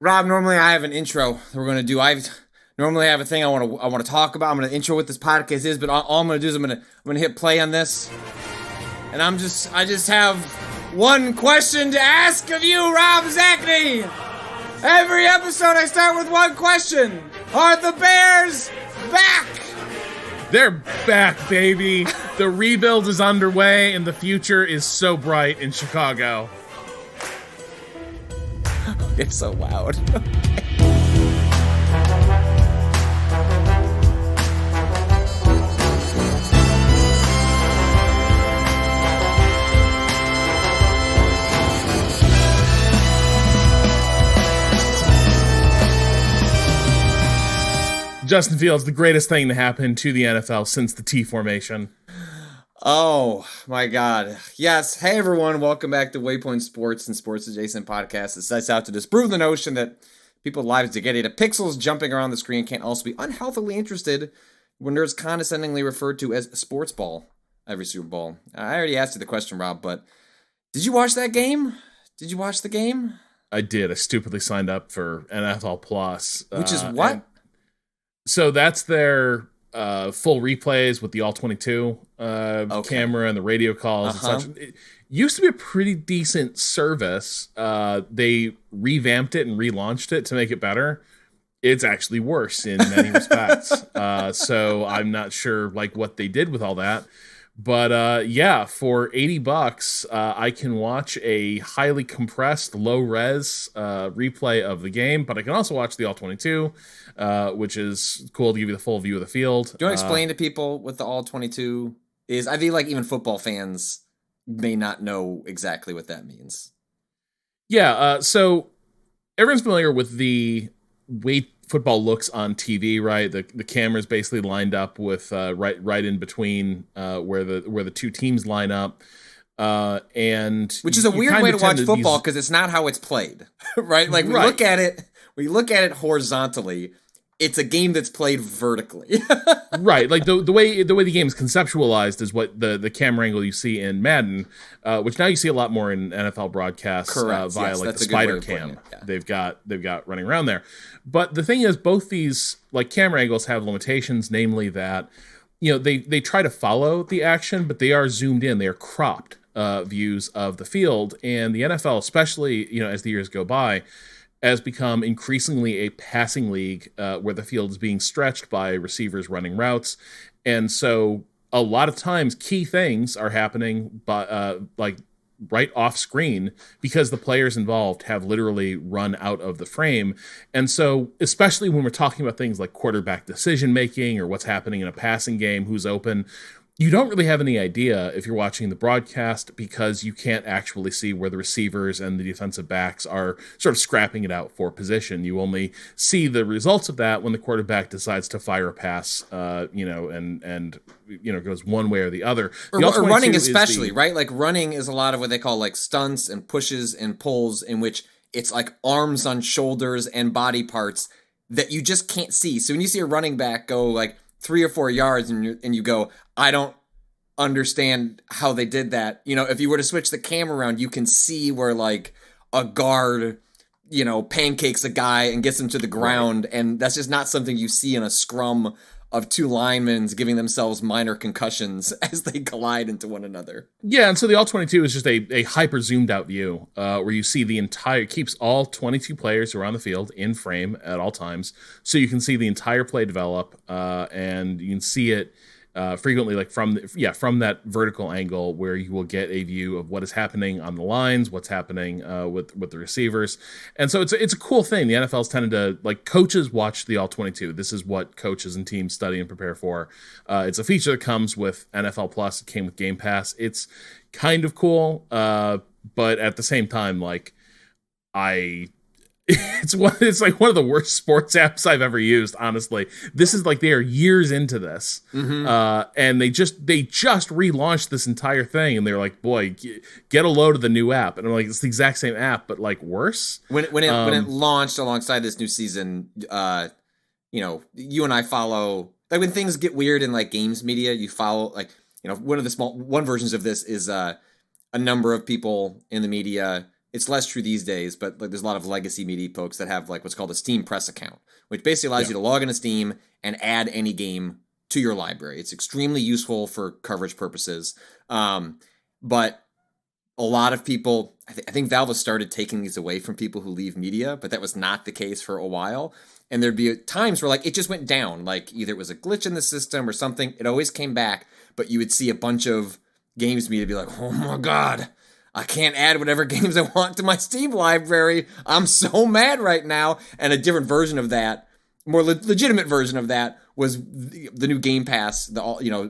Rob, normally I have an intro that we're gonna do. I normally have a thing I want to talk about. I'm gonna intro what this podcast is, but all I'm gonna do is I'm gonna hit play on this, and I just have one question to ask of you, Rob Zachney. Every episode I start with one question: are the Bears back? They're back, baby. The rebuild is underway, and the future is so bright in Chicago. They're so loud. Justin Fields, the greatest thing to happen to the NFL since the T formation. Oh my God. Yes. Hey everyone. Welcome back to Waypoint Sports and Sports Adjacent Podcast. It sets out to disprove the notion that people's lives to get into pixels jumping around the screen can't also be unhealthily interested when there's condescendingly referred to as sports ball every Super Bowl. I already asked you the question, Rob, but did you watch that game? Did you watch the game? I did. I stupidly signed up for NFL Plus. Which is what? So that's their full replays with the all 22 camera and the radio calls and such. It used to be a pretty decent service. They revamped it and relaunched it to make it better. It's actually worse in many respects. So I'm not sure like what they did with all that. But yeah, for $80, I can watch a highly compressed, low-res replay of the game, but I can also watch the All-22, which is cool to give you the full view of the field. Do you want to explain to people what the All-22 is? I feel like even football fans may not know exactly what that means. Yeah, so everyone's familiar with the way football looks on TV, right? The camera's basically lined up with right in between where the two teams line up, and which is a weird way to watch football because it's not how it's played, right? Like we look at it horizontally. It's a game that's played vertically. Right, like the way the game is conceptualized is what the camera angle you see in Madden, which now you see a lot more in NFL broadcasts via like the spider cam. Yeah. They've got running around there. But the thing is, both these like camera angles have limitations, namely that they try to follow the action, but they are zoomed in, they are cropped views of the field, and the NFL, especially as the years go by, has become increasingly a passing league where the field is being stretched by receivers running routes. And so a lot of times key things are happening like right off screen because the players involved have literally run out of the frame. And so especially when we're talking about things like quarterback decision making or what's happening in a passing game, who's open, you don't really have any idea if you're watching the broadcast because you can't actually see where the receivers and the defensive backs are sort of scrapping it out for position. You only see the results of that when the quarterback decides to fire a pass, and goes one way or the other. Or running especially, right? Like running is a lot of what they call like stunts and pushes and pulls in which it's like arms on shoulders and body parts that you just can't see. So when you see a running back go like 3 or 4 yards and you go, I don't understand how they did that. If you were to switch the camera around, you can see where like a guard, pancakes a guy and gets him to the ground. Right. And that's just not something you see in a scrum of two linemen giving themselves minor concussions as they collide into one another. Yeah, and so the All-22 is just a hyper zoomed out view where you see keeps all 22 players who are on the field in frame at all times, so you can see the entire play develop, and you can see it frequently like from that vertical angle where you will get a view of what is happening on the lines, what's happening with the receivers. And so it's a cool thing. The NFL's tended to, like, coaches watch the All-22. This is what coaches and teams study and prepare for. It's a feature that comes with NFL Plus. It came with Game Pass. It's kind of cool, but at the same time, like, it's like one of the worst sports apps I've ever used, honestly. This is like they are years into this, and they just relaunched this entire thing, and they're like, "Boy, get a load of the new app." And I'm like, "It's the exact same app, but like worse." When it launched alongside this new season, you and I follow, like, when things get weird in like games media, you follow, like, one of the one versions of this is a number of people in the media it's less true these days, but like there's a lot of legacy media folks that have like what's called a Steam Press account, which basically allows you to log into Steam and add any game to your library. It's extremely useful for coverage purposes. But a lot of people, I think Valve has started taking these away from people who leave media, but that was not the case for a while. And there'd be times where like it just went down, like either it was a glitch in the system or something. It always came back, but you would see a bunch of games media be like, oh my God, I can't add whatever games I want to my Steam library. I'm so mad right now. And a different version of that, more legitimate version of that, was the new Game Pass,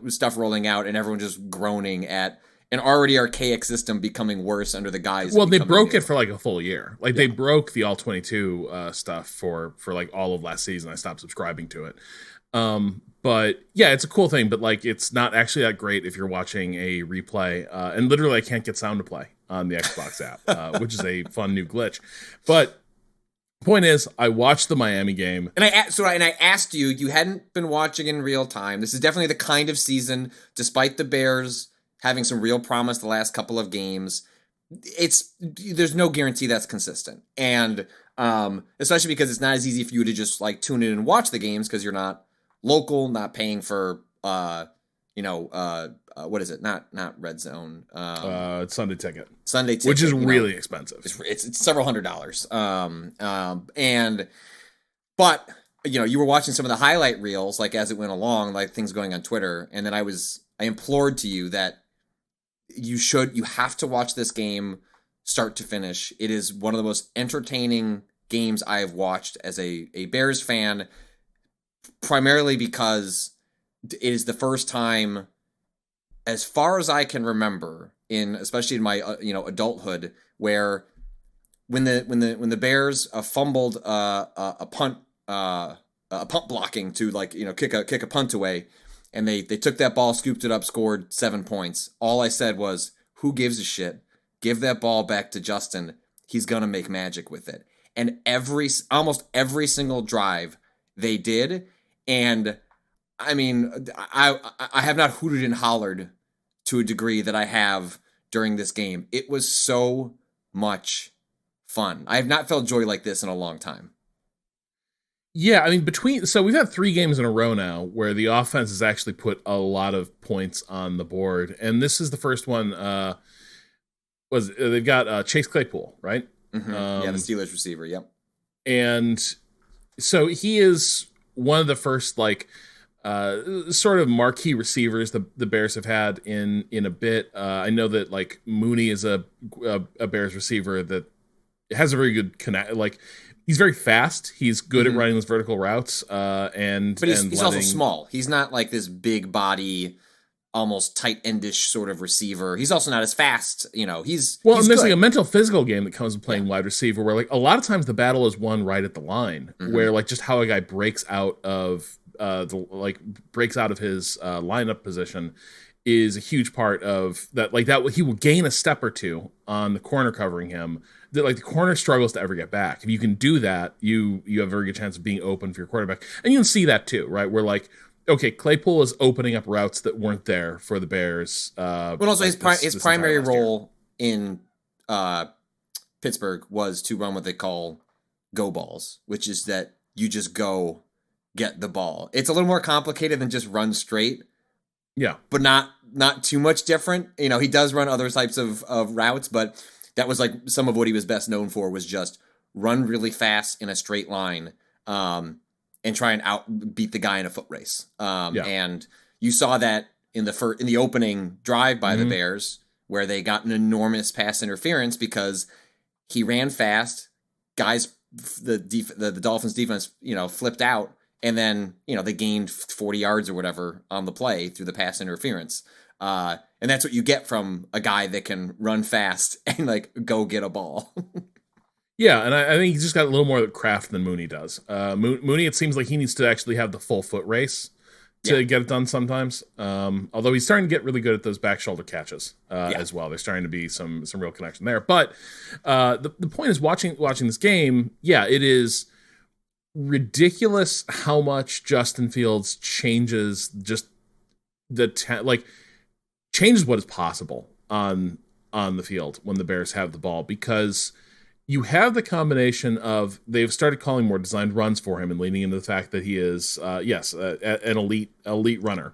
stuff rolling out and everyone just groaning at an already archaic system becoming worse under the guise. Well, they broke it for like a full year. Like they broke the All 22 stuff for like all of last season. I stopped subscribing to it. But yeah, it's a cool thing, but like it's not actually that great if you're watching a replay. And literally I can't get sound to play on the Xbox app, which is a fun new glitch. But point is, I watched the Miami game. And I asked you, you hadn't been watching in real time. This is definitely the kind of season, despite the Bears having some real promise the last couple of games, there's no guarantee that's consistent. And especially because it's not as easy for you to just like tune in and watch the games because you're not local, not paying for what is it? Not Red Zone. It's Sunday Ticket, which is really expensive. It's several $100s. But you were watching some of the highlight reels like as it went along, like things going on Twitter, and then I implored to you that you have to watch this game start to finish. It is one of the most entertaining games I have watched as a Bears fan, primarily because it is the first time, as far as I can remember, especially in my adulthood, where when the Bears fumbled a punt blocking to kick a punt away, and they took that ball, scooped it up, scored 7 points. All I said was, who gives a shit? Give that ball back to Justin. He's going to make magic with it. And almost every single drive they did. And I mean, I have not hooted and hollered to a degree that I have during this game. It was so much fun. I have not felt joy like this in a long time. Yeah, I mean, so we've had 3 games in a row now where the offense has actually put a lot of points on the board, and this is the first one. They've got Chase Claypool, right? Mm-hmm. The Steelers receiver. Yep. And so he is one of the first sort of marquee receivers the Bears have had in a bit. I know that like Mooney is a Bears receiver that has a very good connect. Like, he's very fast. He's good at running those vertical routes. But he's also small. He's not like this big body, almost tight endish sort of receiver. He's also not as fast. He's and there's like a mental physical game that comes with playing wide receiver, where like a lot of times the battle is won right at the line, where like just how a guy breaks out of his lineup position is a huge part of that. Like that, he will gain a step or two on the corner covering him. That like the corner struggles to ever get back. If you can do that, you have a very good chance of being open for your quarterback. And you can see that too, right? Where like, okay, Claypool is opening up routes that weren't there for the Bears. But also his primary role in Pittsburgh was to run what they call go balls, which is that you just go get the ball. It's a little more complicated than just run straight. Yeah. But not too much different. He does run other types of routes, but that was like some of what he was best known for, was just run really fast in a straight line and try and beat the guy in a foot race. And you saw that in the opening drive by the Bears, where they got an enormous pass interference because he ran fast. Guys, the Dolphins defense, flipped out, and then they gained 40 yards or whatever on the play through the pass interference. And that's what you get from a guy that can run fast and like go get a ball. Yeah, and I think he's just got a little more craft than Mooney does. Mooney, it seems like he needs to actually have the full foot race to get it done sometimes. Although he's starting to get really good at those back shoulder catches as well. There's starting to be some real connection there. But the point is, watching this game, it is ridiculous how much Justin Fields changes just changes what is possible on on the field when the Bears have the ball, because you have the combination of they've started calling more designed runs for him and leaning into the fact that he is, an elite runner.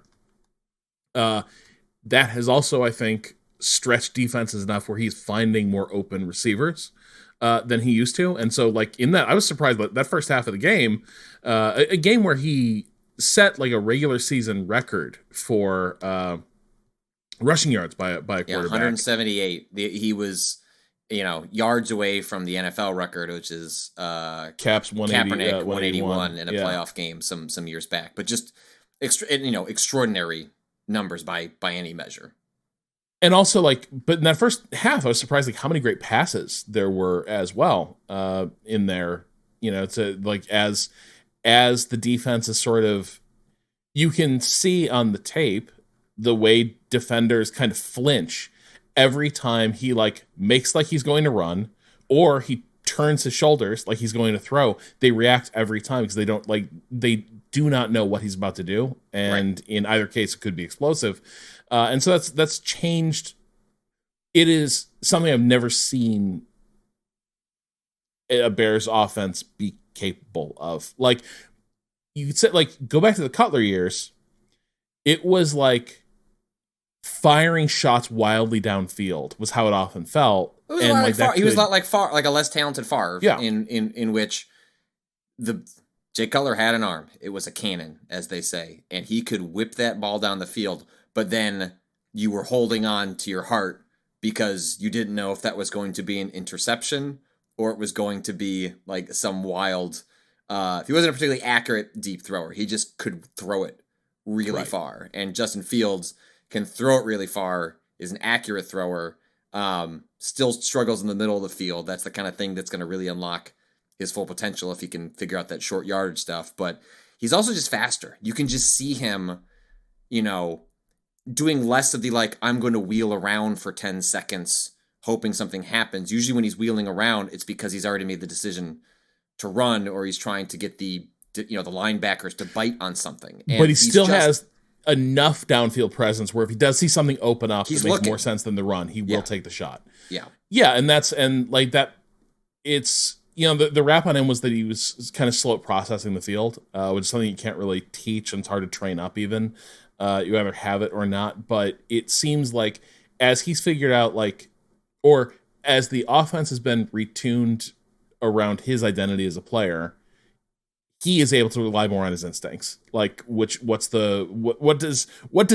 That has also, I think, stretched defenses enough where he's finding more open receivers than he used to. And so, like, in that, I was surprised that first half of the game, a game where he set like a regular season record for rushing yards by a quarterback. 178. He was, yards away from the NFL record, which is Cap's 180, 181 in a playoff game some years back. But just extraordinary numbers by any measure. And also, but in that first half, I was surprised how many great passes there were as well in there. As the defense is sort of, you can see on the tape the way defenders kind of flinch every time he makes like he's going to run, or he turns his shoulders like he's going to throw. They react every time because they do not know what he's about to do, and in either case, it could be explosive. And so that's changed. It is something I've never seen a Bears offense be capable of. You could say, go back to the Cutler years. It was like firing shots wildly downfield was how it often felt. It was he was a lot like a less talented Favre. Yeah. In which Jay Cutler had an arm. It was a cannon, as they say, and he could whip that ball down the field. But then you were holding on to your heart because you didn't know if that was going to be an interception or it was going to be like some wild. He wasn't a particularly accurate deep thrower. He just could throw it really far. And Justin Fields can throw it really far, is an accurate thrower, still struggles in the middle of the field. That's the kind of thing that's going to really unlock his full potential if he can figure out that short yardage stuff. But he's also just faster. You can just see him, doing less of the I'm going to wheel around for 10 seconds hoping something happens. Usually when he's wheeling around, it's because he's already made the decision to run, or he's trying to get the linebackers to bite on something. And but he still has enough downfield presence where if he does see something open up that makes more sense than the run, he will take the shot. Yeah. Yeah, and it's the rap on him was that he was kind of slow at processing the field, which is something you can't really teach and it's hard to train up even. You either have it or not, but it seems like as he's figured out or as the offense has been retuned around his identity as a player, he is able to rely more on his instincts. What does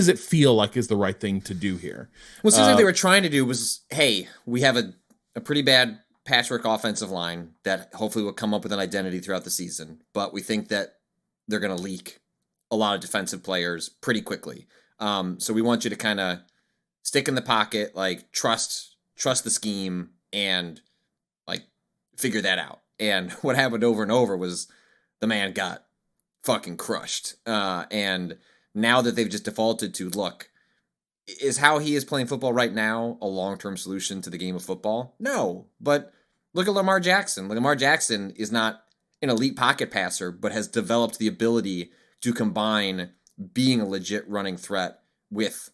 it feel like is the right thing to do here? Well, it seems like they were trying to do was, hey, we have a pretty bad patchwork offensive line that hopefully will come up with an identity throughout the season, but we think that they're going to leak a lot of defensive players pretty quickly. So we want you to kind of stick in the pocket, trust the scheme and figure that out. And what happened over and over was the man got fucking crushed. And now that they've just defaulted to, look, is how he is playing football right now a long-term solution to the game of football? No, but look at Lamar Jackson. Lamar Jackson is not an elite pocket passer, but has developed the ability to combine being a legit running threat with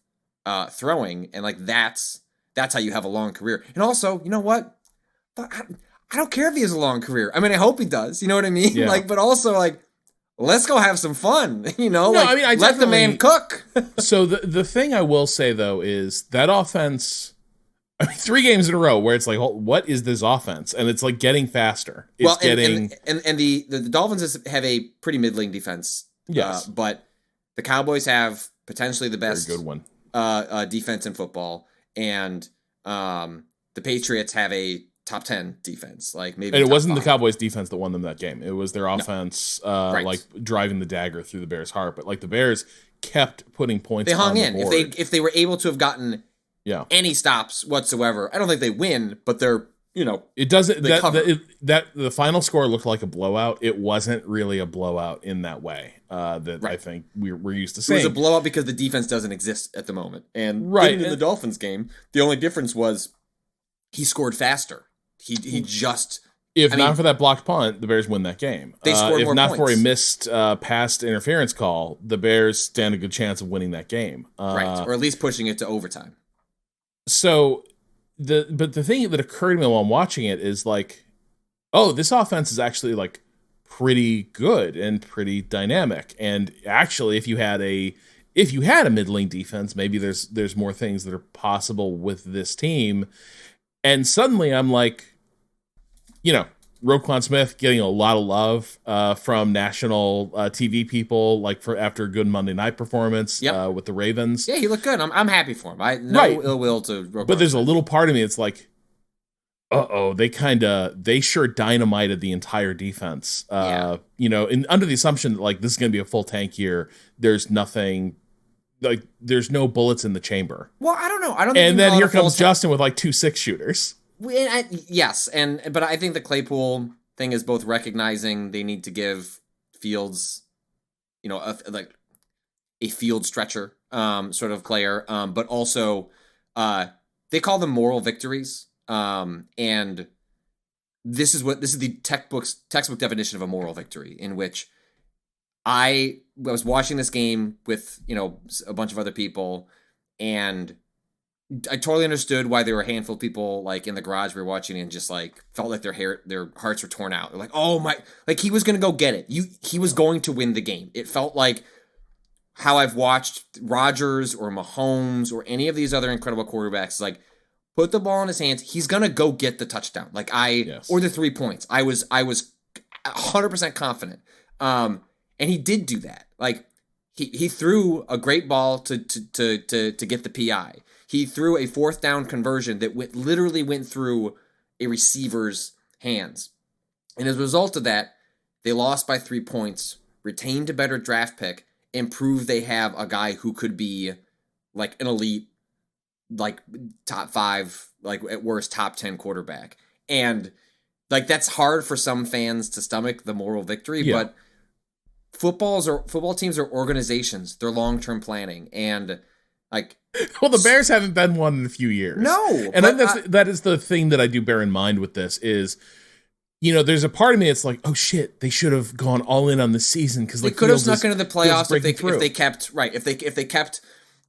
throwing. And that's how you have a long career. And also, you know what? I don't care if he has a long career. I mean, I hope he does. You know what I mean? Yeah. But also let's go have some fun. I let the man cook. So the thing I will say though is that offense. 3 games in a row where it's what is this offense? And it's getting faster. It's and the Dolphins have a pretty middling defense. Yes, but the Cowboys have potentially the best good one defense in football, and the Patriots have a top 10 defense. Maybe, and it wasn't the Cowboys defense that won them that game. It was their offense, driving the dagger through the Bears' heart. But the Bears kept putting points. They hung on in. The board. If they were able to have gotten any stops whatsoever, I don't think they win, but they're it doesn't that the final score looked like a blowout. It wasn't really a blowout in that way I think we're used to seeing. It was a blowout because the defense doesn't exist at the moment. And in the Dolphins game, the only difference was he scored faster. He just not for that blocked punt, the Bears win that game. They scored more points. If not for a missed past interference call, the Bears stand a good chance of winning that game. Or at least pushing it to overtime. So the thing that occurred to me while I'm watching it is like, oh, this offense is actually like pretty good and pretty dynamic. And actually, if you had a middling defense, maybe there's more things that are possible with this team. And suddenly I'm like, Roquan Smith getting a lot of love from national TV people, like after a good Monday night performance with the Ravens. Yeah, he looked good. I'm happy for him. No ill will to Roquan. But there's a little part of me that's like, they sure dynamited the entire defense. Under the assumption that like this is going to be a full tank year, there's nothing, like there's no bullets in the chamber. Well, I don't know. And then here comes Justin with like 2 6-shooters. Yes, but I think the Claypool thing is both recognizing they need to give Fields, a field stretcher sort of player, but also they call them moral victories. And this is the textbook definition of a moral victory, in which I was watching this game with, a bunch of other people, and I totally understood why there were a handful of people like in the garage we were watching and just like felt like their hearts were torn out. They're like, oh my, like he was going to go get it. He was going to win the game. It felt like how I've watched Rodgers or Mahomes or any of these other incredible quarterbacks, like, put the ball in his hands. He's gonna go get the touchdown. Or the 3 points. I was 100% confident. And he did do that. Like he threw a great ball to get the PI. He threw a 4th down conversion that literally went through a receiver's hands. And as a result of that, they lost by 3 points, retained a better draft pick, and proved they have a guy who could be like an elite, like top 5, like at worst top 10 quarterback. And like that's hard for some fans to stomach, the moral victory, but football teams are organizations. They're long-term planning, and like well, the Bears haven't been one in a few years. No. And that is the thing that I do bear in mind with this is, there's a part of me that's like, oh shit, they should have gone all in on the season because they could have snuck into the playoffs if they kept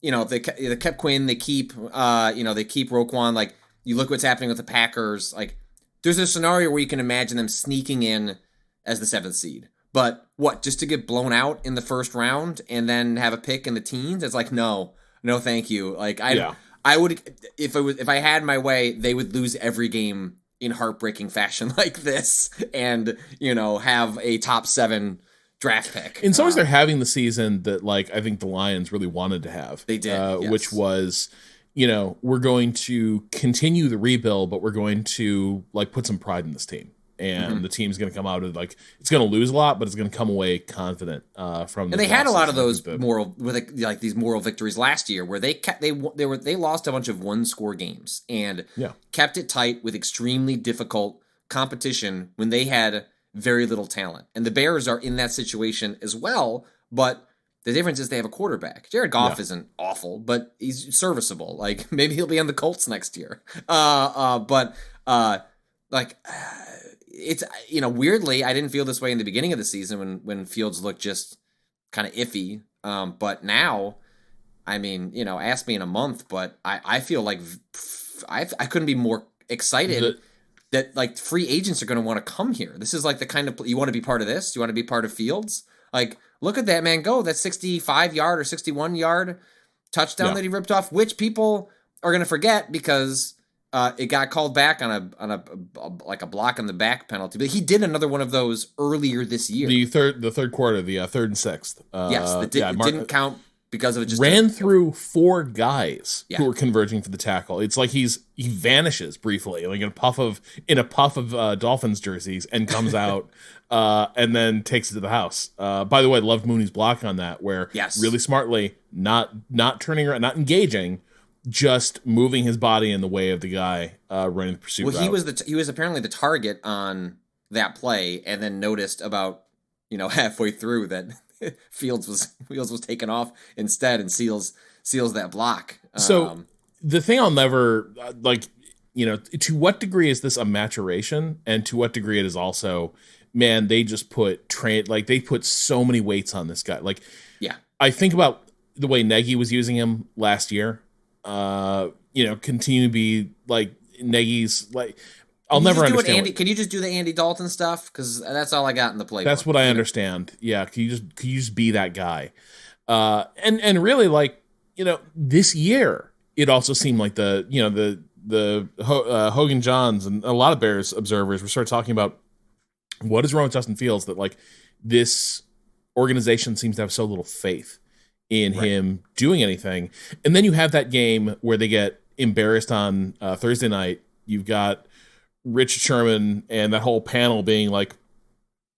they kept Quinn, they keep Roquan. Like, you look what's happening with the Packers. Like, there's a scenario where you can imagine them sneaking in as the 7th seed. But what, just to get blown out in the first round and then have a pick in the teens? It's like, no, thank you. Like, I would, if I had my way, they would lose every game in heartbreaking fashion like this, and have a top 7 draft pick. In some ways, they're having the season that, like, I think the Lions really wanted to have. They did, yes. Which was, we're going to continue the rebuild, but we're going to like put some pride in this team, and the team's going to come out of like it's going to lose a lot, but it's going to come away confident from. And they had a lot of those these moral victories last year, where they lost a bunch of 1-score games and kept it tight with extremely difficult competition when they had very little talent. And the Bears are in that situation as well, but the difference is they have a quarterback. Jared Goff isn't awful, but he's serviceable. Like, maybe he'll be on the Colts next year. It's, weirdly, I didn't feel this way in the beginning of the season when Fields looked just kind of iffy. But now, I mean, ask me in a month, but I feel like I couldn't be more excited that like free agents are going to want to come here. This is like the kind of, you want to be part of this? You want to be part of Fields? Like, look at that man go. That 65-yard or 61-yard touchdown that he ripped off, which people are going to forget because it got called back on a block on the back penalty. But he did another one of those earlier this year. The third quarter, the 3rd and 6th. Yes, it didn't count because of it. Just ran through 4 guys who were converging for the tackle. It's like he vanishes briefly, like in a puff of Dolphins jerseys, and comes out and then takes it to the house. By the way, loved Mooney's block on that, where really smartly, not turning around, not engaging, just moving his body in the way of the guy running the pursuit. Well, he was apparently the target on that play, and then noticed about halfway through that Fields was taken off instead, and seals that block. So the thing I'll never to what degree is this a maturation, and to what degree it is also, man, they just put they put so many weights on this guy. Like, I think about the way Nagy was using him last year. Continue to be like Nagy's like, I'll never understand. Can you just do the Andy Dalton stuff? Because that's all I got in the playbook. That's what I understand. Yeah, can you just be that guy? And really, like, this year it also seemed like the Hogan Johns and a lot of Bears observers were sort of talking about what is wrong with Justin Fields, that like this organization seems to have so little faith in him doing anything. And then you have that game where they get embarrassed on Thursday night. You've got Rich Sherman and that whole panel being like,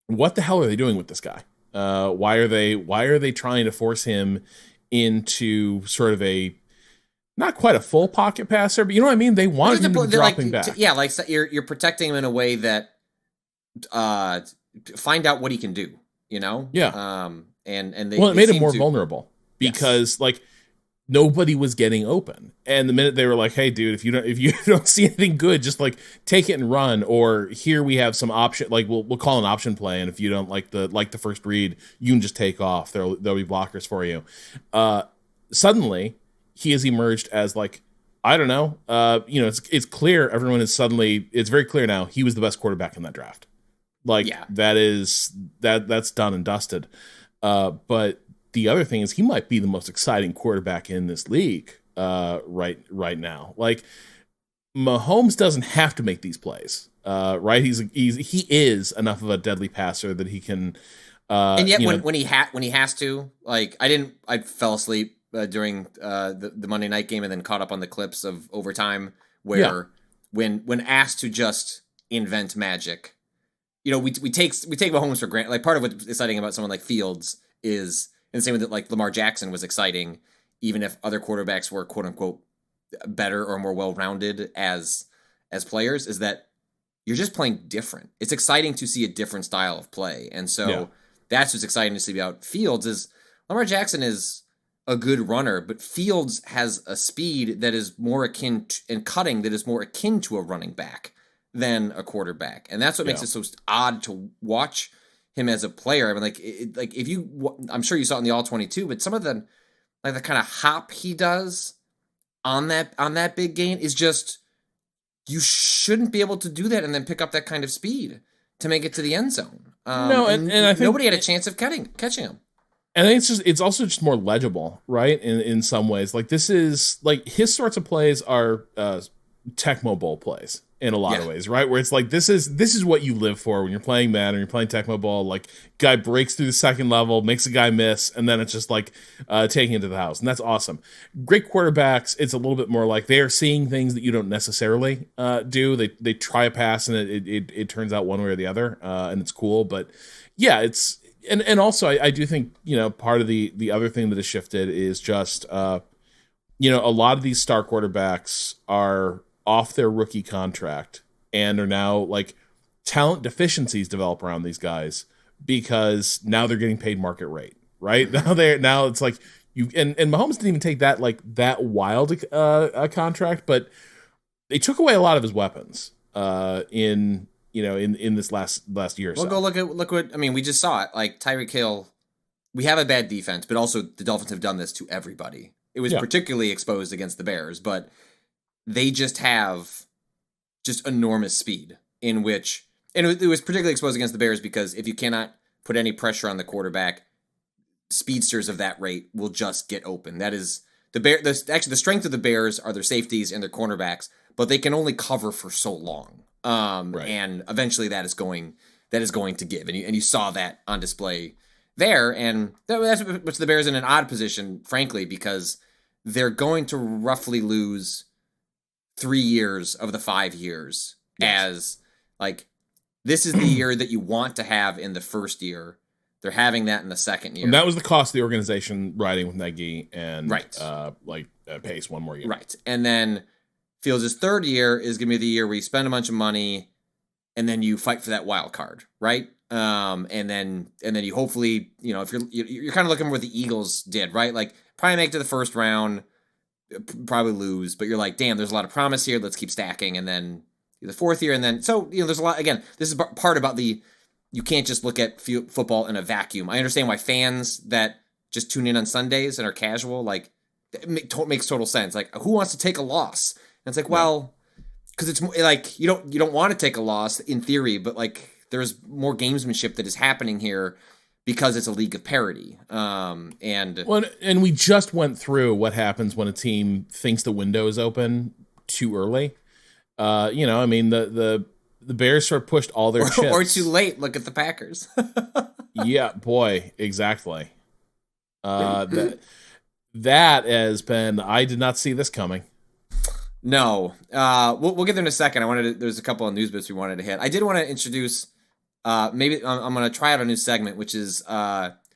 what the hell are they doing with this guy? Why are they trying to force him into sort of a, not quite a full pocket passer, but you know what I mean? They wanted him to be dropping back. You're protecting him in a way that find out what he can do, Yeah. And it made him more vulnerable because like nobody was getting open. And the minute they were like, hey dude, if you don't see anything good, just like take it and run, or here we have some option, like we'll call an option play. And if you don't like the first read, you can just take off. There'll be blockers for you. Suddenly he has emerged as like, I don't know. It's clear. It's very clear now. He was the best quarterback in that draft. Like that's done and dusted. But the other thing is he might be the most exciting quarterback in this league right now. Like Mahomes doesn't have to make these plays, right? He is enough of a deadly passer that he can. And yet when he has to, like I fell asleep during the Monday night game and then caught up on the clips of overtime where when asked to just invent magic, we take Mahomes for granted. Like part of what's exciting about someone like Fields is, and the same with it, like Lamar Jackson was exciting, even if other quarterbacks were quote unquote better or more well-rounded as players, is that you're just playing different. It's exciting to see a different style of play. And so that's what's exciting to see about Fields is Lamar Jackson is a good runner, but Fields has a speed that is more akin to, and cutting that is more akin to a running back than a quarterback. And that's what makes it so odd to watch him as a player. I mean, if you, I'm sure you saw it in the All-22, but some of the kind of hop he does on that big gain is just, you shouldn't be able to do that and then pick up that kind of speed to make it to the end zone. And I think nobody had a chance of catching him. And I think it's also just more legible, right? In some ways, like this is like his sorts of plays are Tecmo Bowl plays in a lot of ways, right? Where it's like this is what you live for when you're playing Madden or you're playing Tecmo Bowl. Like guy breaks through the second level, makes a guy miss, and then it's just like taking it to the house, and that's awesome. Great quarterbacks, it's a little bit more like they are seeing things that you don't necessarily do. They try a pass and it turns out one way or the other, and it's cool. But yeah, it's and also I do think part of the other thing that has shifted is just a lot of these star quarterbacks are off their rookie contract and are now like talent deficiencies develop around these guys because now they're getting paid market rate, right? Now it's like you and Mahomes didn't even take that like that wild a contract, but they took away a lot of his weapons in this last year or so. Well, look what I mean, we just saw it. Like Tyreek Hill, we have a bad defense, but also the Dolphins have done this to everybody. It was particularly exposed against the Bears, but they just have just enormous speed in which, and it was particularly exposed against the Bears because if you cannot put any pressure on the quarterback, speedsters of that rate will just get open. That is the strength of the Bears are their safeties and their cornerbacks, but they can only cover for so long. And eventually that is going to give. And you saw that on display there. And that's puts the Bears in an odd position, frankly, because they're going to roughly lose 3 years of the 5 years as like, this is the year that you want to have in the first year. They're having that in the second year. And that was the cost of the organization riding with Nagy and Pace one more year. Right. And then Fields' third year is going to be the year where you spend a bunch of money and then you fight for that wild card, right? And then you hopefully, if you're kind of looking where the Eagles did, right? Like probably make it to the first round, probably lose, but you're like, damn, there's a lot of promise here. Let's keep stacking. And then the fourth year. And then, so, there's a lot, again, this is part about you can't just look at football in a vacuum. I understand why fans that just tune in on Sundays and are casual, like, it makes total sense. Like, who wants to take a loss? And it's like, well, because it's like you don't want to take a loss in theory, but like there's more gamesmanship that is happening here because it's a league of parity. And we just went through what happens when a team thinks the window is open too early. I mean the Bears sort of pushed all their chips. Or too late. Look at the Packers. Yeah, boy, exactly. That has been. I did not see this coming. No, we'll get there in a second. There's a couple of news bits we wanted to hit. I did want to introduce. Maybe I'm going to try out a new segment, which is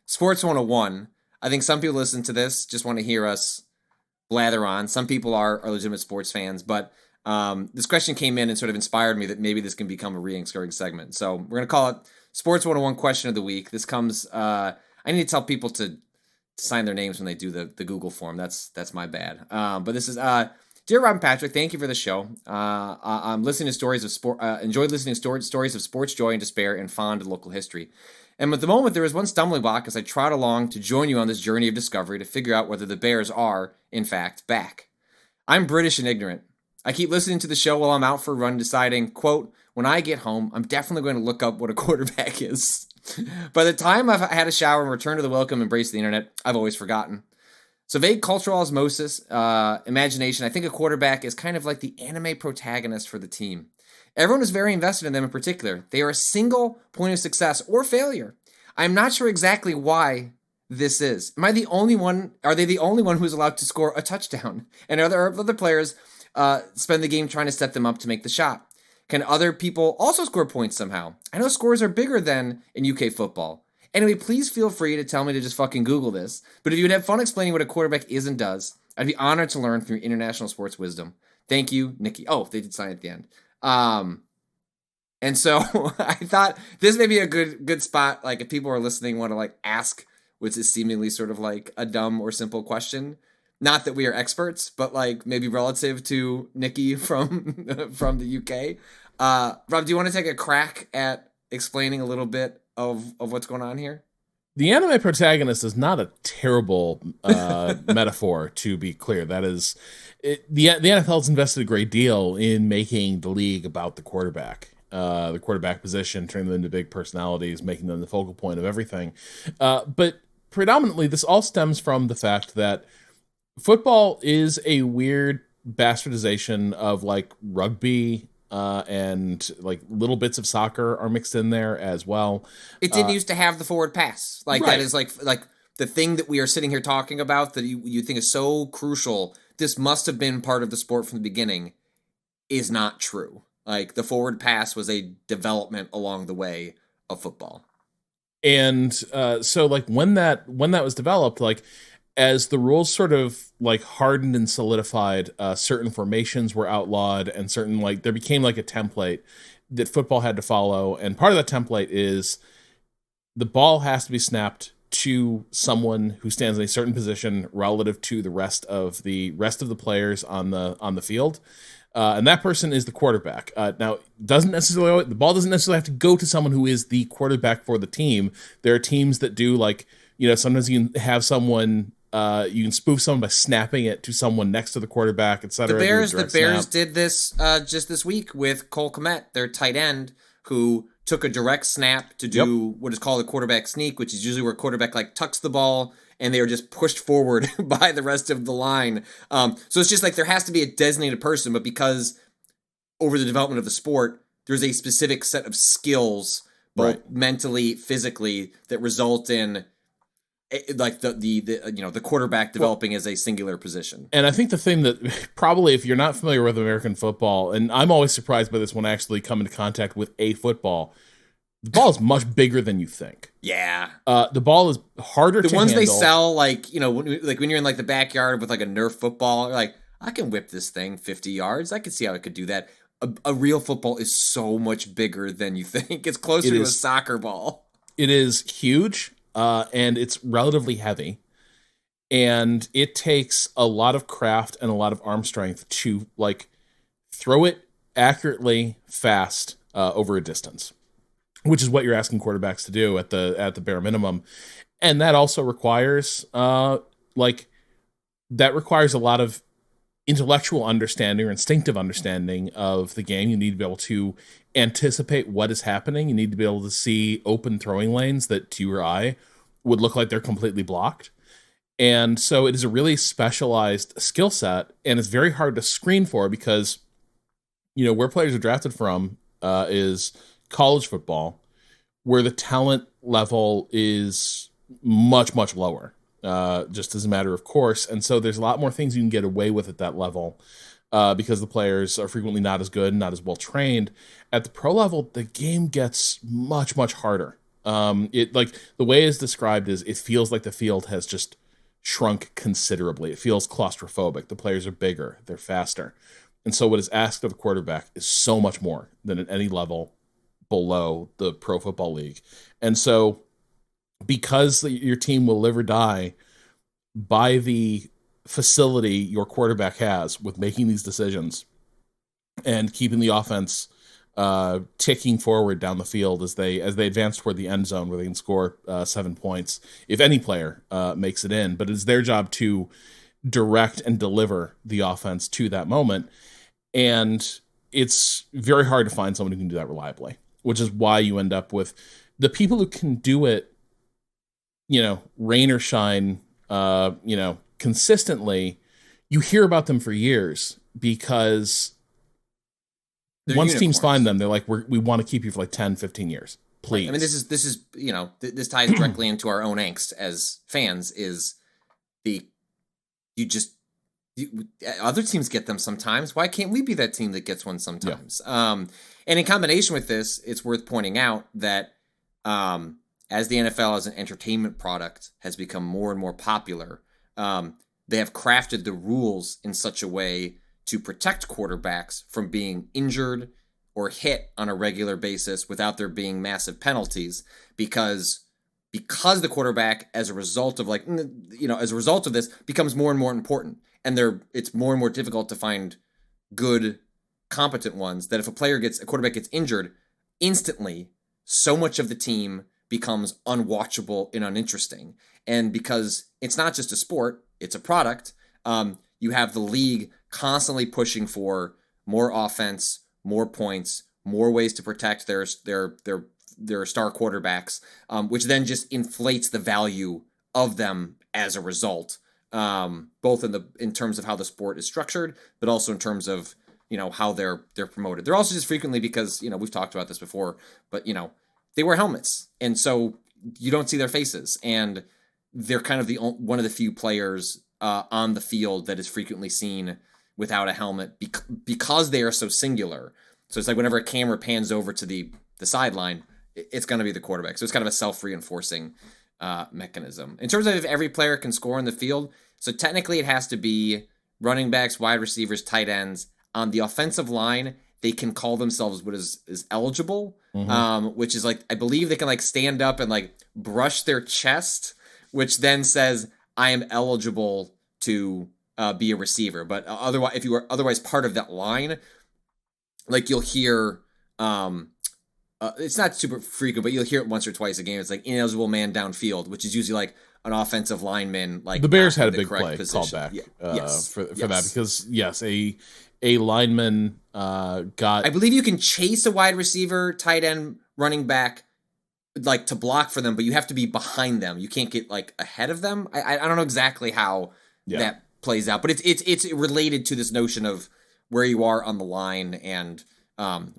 Sports 101. I think some people listen to this just want to hear us blather on. Some people are legitimate sports fans, but this question came in and sort of inspired me that maybe this can become a recurring segment. So we're going to call it Sports 101 Question of the Week. This comes. I need to tell people to sign their names when they do the Google form. That's my bad. But this is. Dear Rob and Patrick, thank you for the show. I'm listening to stories of sport. Enjoyed listening to stories of sports joy and despair and fond local history. And at the moment, there was one stumbling block as I trot along to join you on this journey of discovery to figure out whether the Bears are, in fact, back. I'm British and ignorant. I keep listening to the show while I'm out for a run, deciding, quote, when I get home, I'm definitely going to look up what a quarterback is. By the time I've had a shower and returned to the welcome embrace of the internet, I've always forgotten. So vague cultural osmosis, imagination, I think a quarterback is kind of like the anime protagonist for the team. Everyone is very invested in them in particular. They are a single point of success or failure. I'm not sure exactly why this is. Am I the only one? Are they the only one who's allowed to score a touchdown? And are there other players spend the game trying to set them up to make the shot? Can other people also score points somehow? I know scores are bigger than in UK football. Anyway, please feel free to tell me to just fucking Google this. But if you would have fun explaining what a quarterback is and does, I'd be honored to learn from your international sports wisdom. Thank you, Nikki. Oh, they did sign at the end. And so I thought this may be a good spot. Like if people are listening, want to like ask, which is seemingly sort of like a dumb or simple question. Not that we are experts, but like maybe relative to Nikki from the UK. Rob, do you want to take a crack at explaining a little bit of what's going on here? The anime protagonist is not a terrible metaphor, to be clear. That is, the NFL's invested a great deal in making the league about the quarterback position, turning them into big personalities, making them the focal point of everything. But predominantly, this all stems from the fact that football is a weird bastardization of like rugby, and like little bits of soccer are mixed in there as well. It didn't used to have the forward pass. Like right. That is like the thing that we are sitting here talking about that you think is so crucial. This must have been part of the sport from the beginning is not true. Like the forward pass was a development along the way of football. And so like when that was developed, like as the rules sort of like hardened and solidified, certain formations were outlawed and certain like there became like a template that football had to follow. And part of that template is the ball has to be snapped to someone who stands in a certain position relative to the rest of the players on the field. And that person is the quarterback. Now, the ball doesn't necessarily have to go to someone who is the quarterback for the team. There are teams that do like, sometimes you can have someone, you can spoof someone by snapping it to someone next to the quarterback, etc. The Bears did this just this week with Cole Kmet, their tight end, who took a direct snap to do what is called a quarterback sneak, which is usually where a quarterback like tucks the ball and they are just pushed forward by the rest of the line. So it's just like there has to be a designated person, but because over the development of the sport, there's a specific set of skills, both mentally, physically, that result in like the quarterback developing as a singular position. And I think the thing that probably, if you're not familiar with American football, and I'm always surprised by this when I actually come into contact with a football, the ball is much bigger than you think. Yeah. The ball is harder to handle. The ones they sell, like, when you're in like the backyard with like a Nerf football, you're like, I can whip this thing 50 yards. I can see how I could do that. A real football is so much bigger than you think. It's closer to a soccer ball. It is huge. And it's relatively heavy, and it takes a lot of craft and a lot of arm strength to like throw it accurately, fast, over a distance, which is what you're asking quarterbacks to do at the bare minimum. And that also requires, a lot of intellectual understanding or instinctive understanding of the game. You need to be able to anticipate what is happening. You need to be able to see open throwing lanes that to your eye would look like they're completely blocked. And so it is a really specialized skill set, and it's very hard to screen for because, where players are drafted from is college football, where the talent level is much, much lower, just as a matter of course. And so there's a lot more things you can get away with at that level because the players are frequently not as good and not as well trained. At the pro level, the game gets much, much harder. The way it's described is it feels like the field has just shrunk considerably. It feels claustrophobic. The players are bigger. They're faster. And so what is asked of the quarterback is so much more than at any level below the Pro Football League. And so because your team will live or die by the facility your quarterback has with making these decisions and keeping the offense ticking forward down the field as they advance toward the end zone where they can score 7 points if any player makes it in. But it's their job to direct and deliver the offense to that moment. And it's very hard to find someone who can do that reliably, which is why you end up with the people who can do it, rain or shine, consistently. You hear about them for years because they're once unicorns. Teams find them, they're like, we want to keep you for like 10, 15 years. Please. I mean, this is this ties directly into our own angst as fans is other teams get them sometimes. Why can't we be that team that gets one sometimes? Yeah. And in combination with this, it's worth pointing out that as the NFL as an entertainment product has become more and more popular, they have crafted the rules in such a way to protect quarterbacks from being injured or hit on a regular basis without there being massive penalties because the quarterback, as a result of this, becomes more and more important. And it's more and more difficult to find good, competent ones that if a quarterback gets injured, instantly, so much of the team becomes unwatchable and uninteresting. And because it's not just a sport, it's a product, you have the league constantly pushing for more offense, more points, more ways to protect their star quarterbacks, which then just inflates the value of them as a result. Both in terms of how the sport is structured, but also in terms of how they're promoted. They're also just frequently because we've talked about this before, but they wear helmets, and so you don't see their faces, and they're kind of one of the few players on the field that is frequently seen without a helmet because they are so singular. So it's like whenever a camera pans over to the sideline, it's going to be the quarterback. So it's kind of a self-reinforcing mechanism. In terms of if every player can score on the field, so technically it has to be running backs, wide receivers, tight ends. On the offensive line, they can call themselves what is eligible, which is like, I believe they can like stand up and like brush their chest, which then says, I am eligible to be a receiver. But otherwise, if you are otherwise part of that line, like you'll hear, it's not super frequent, but you'll hear it once or twice a game. It's like ineligible man downfield, which is usually like an offensive lineman. Like the Bears had a big play position. Called back for yes. that because yes, a lineman got. I believe you can chase a wide receiver, tight end, running back, like to block for them, but you have to be behind them. You can't get like ahead of them. I don't know exactly how that plays out, but it's related to this notion of where you are on the line and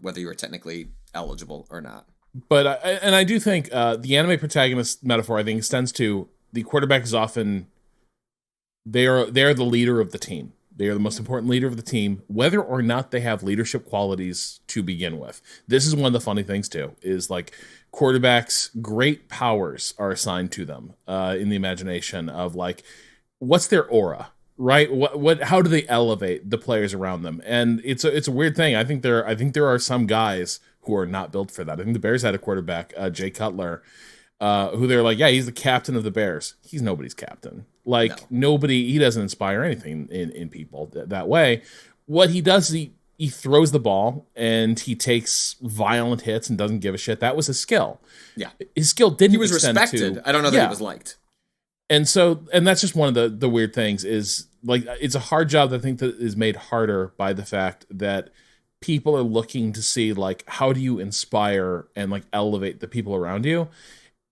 whether you are technically eligible or not. But I do think the anime protagonist metaphor I think extends to the quarterback is often they are the leader of the team. They are the most important leader of the team, whether or not they have leadership qualities to begin with. This is one of the funny things too, is like quarterbacks, great powers are assigned to them in the imagination of like, what's their aura, right? How do they elevate the players around them? And it's a weird thing. I think there are some guys who are not built for that. I think the Bears had a quarterback, Jay Cutler, who they're like, yeah, he's the captain of the Bears. He's nobody's captain. Like nobody, he doesn't inspire anything in people that way. What he does is he throws the ball and he takes violent hits and doesn't give a shit. That was his skill. Yeah. His skill didn't extend to... He was respected. I don't know that he was liked. And so, and that's just one of the weird things is like it's a hard job that I think that is made harder by the fact that people are looking to see like how do you inspire and like elevate the people around you.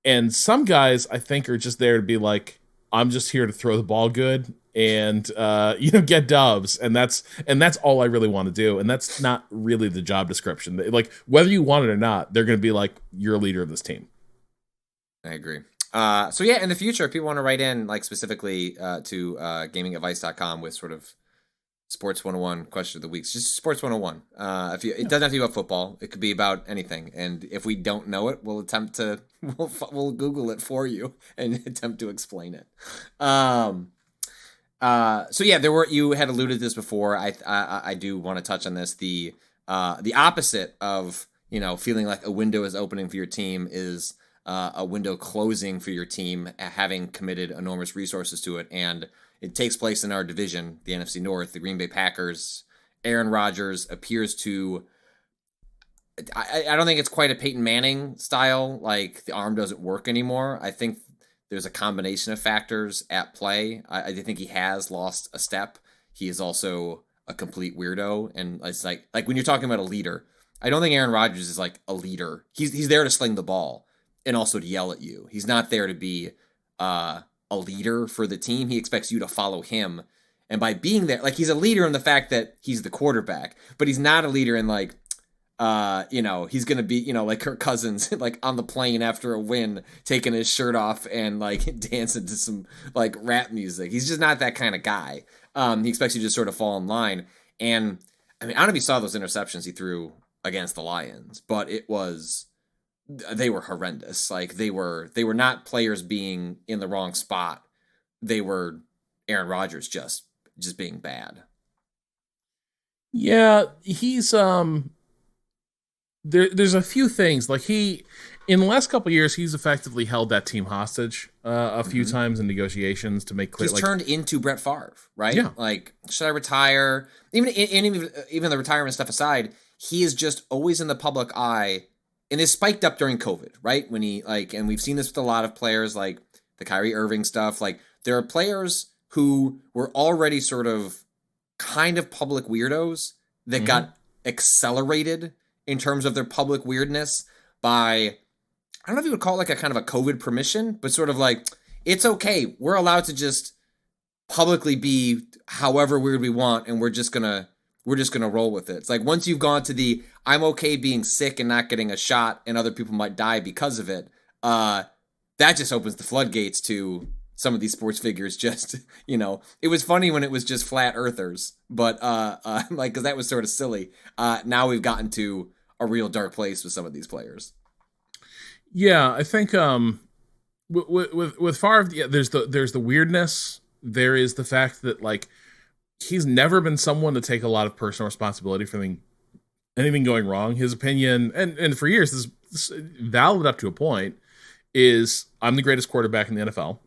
And some guys I think are just there to be like, I'm just here to throw the ball good and get dubs, and that's all I really want to do. And that's not really the job description. Like whether you want it or not, they're going to be like, you're a leader of this team. I agree. So yeah, in the future, if people want to write in like specifically to gamingadvice.com with sort of Sports 101 question of the week, just Sports 101. It doesn't have to be about football. It could be about anything. And if we don't know it, we'll attempt to we'll Google it for you and attempt to explain it. So yeah, you had alluded to this before. I do want to touch on this. The opposite of feeling like a window is opening for your team is a window closing for your team, having committed enormous resources to it. And it takes place in our division, the NFC North. The Green Bay Packers, Aaron Rodgers appears to... I don't think it's quite a Peyton Manning style, like the arm doesn't work anymore. I think there's a combination of factors at play. I think he has lost a step. He is also a complete weirdo. And it's like when you're talking about a leader, I don't think Aaron Rodgers is like a leader. He's there to sling the ball and also to yell at you. He's not there to be... a leader for the team. He expects you to follow him, and by being there, like he's a leader in the fact that he's the quarterback, but he's not a leader in like he's gonna be like Kirk Cousins like on the plane after a win taking his shirt off and like dancing to some like rap music. He's just not that kind of guy. He expects you to just sort of fall in line. And I mean, I don't know if you saw those interceptions he threw against the Lions, but they were horrendous. Like they were not players being in the wrong spot. They were Aaron Rodgers just being bad. Yeah, he's there's a few things like in the last couple of years he's effectively held that team hostage a few times in negotiations to make clear. He's turned into Brett Favre, right? Yeah. Like, should I retire? Even the retirement stuff aside, he is just always in the public eye. And it spiked up during COVID, right? When he and we've seen this with a lot of players, like the Kyrie Irving stuff. Like there are players who were already sort of kind of public weirdos that got accelerated in terms of their public weirdness by, I don't know if you would call it like a kind of a COVID permission, but sort of like, it's okay. We're allowed to just publicly be however weird we want. And we're just going to roll with it. It's like once you've gone to the I'm okay being sick and not getting a shot and other people might die because of it, that just opens the floodgates to some of these sports figures just, it was funny when it was just flat earthers, but because that was sort of silly. Now we've gotten to a real dark place with some of these players. Yeah, I think with Favre, there's the weirdness. There is the fact that like, he's never been someone to take a lot of personal responsibility for anything going wrong. His opinion, and for years, this valid up to a point, is I'm the greatest quarterback in the NFL.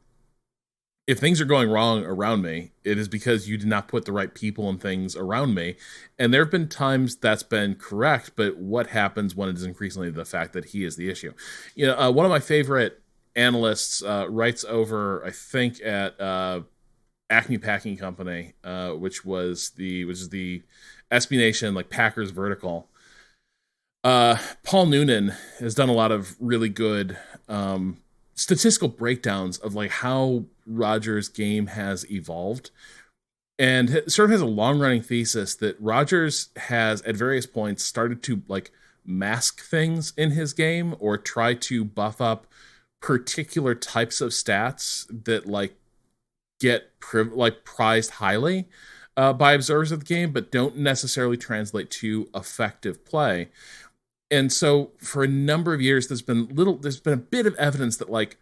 If things are going wrong around me, it is because you did not put the right people and things around me. And there have been times that's been correct, but what happens when it is increasingly the fact that he is the issue? One of my favorite analysts writes over, I think, at Acme Packing Company, which is the SB Nation like Packers vertical. Paul Noonan has done a lot of really good statistical breakdowns of like how Rodgers' game has evolved, and sort of has a long running thesis that Rodgers has at various points started to like mask things in his game or try to buff up particular types of stats that like get prized highly by observers of the game, but don't necessarily translate to effective play. And so for a number of years, there's been a bit of evidence that like,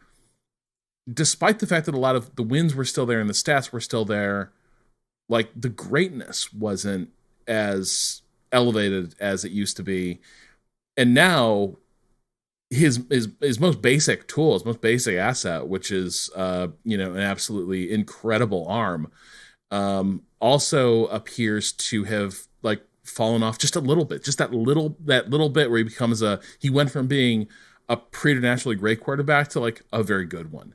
despite the fact that a lot of the wins were still there and the stats were still there, like the greatness wasn't as elevated as it used to be. And now his most basic tool, his most basic asset, which is an absolutely incredible arm, also appears to have like fallen off just a little bit, just that little bit where he went from being a preternaturally great quarterback to like a very good one.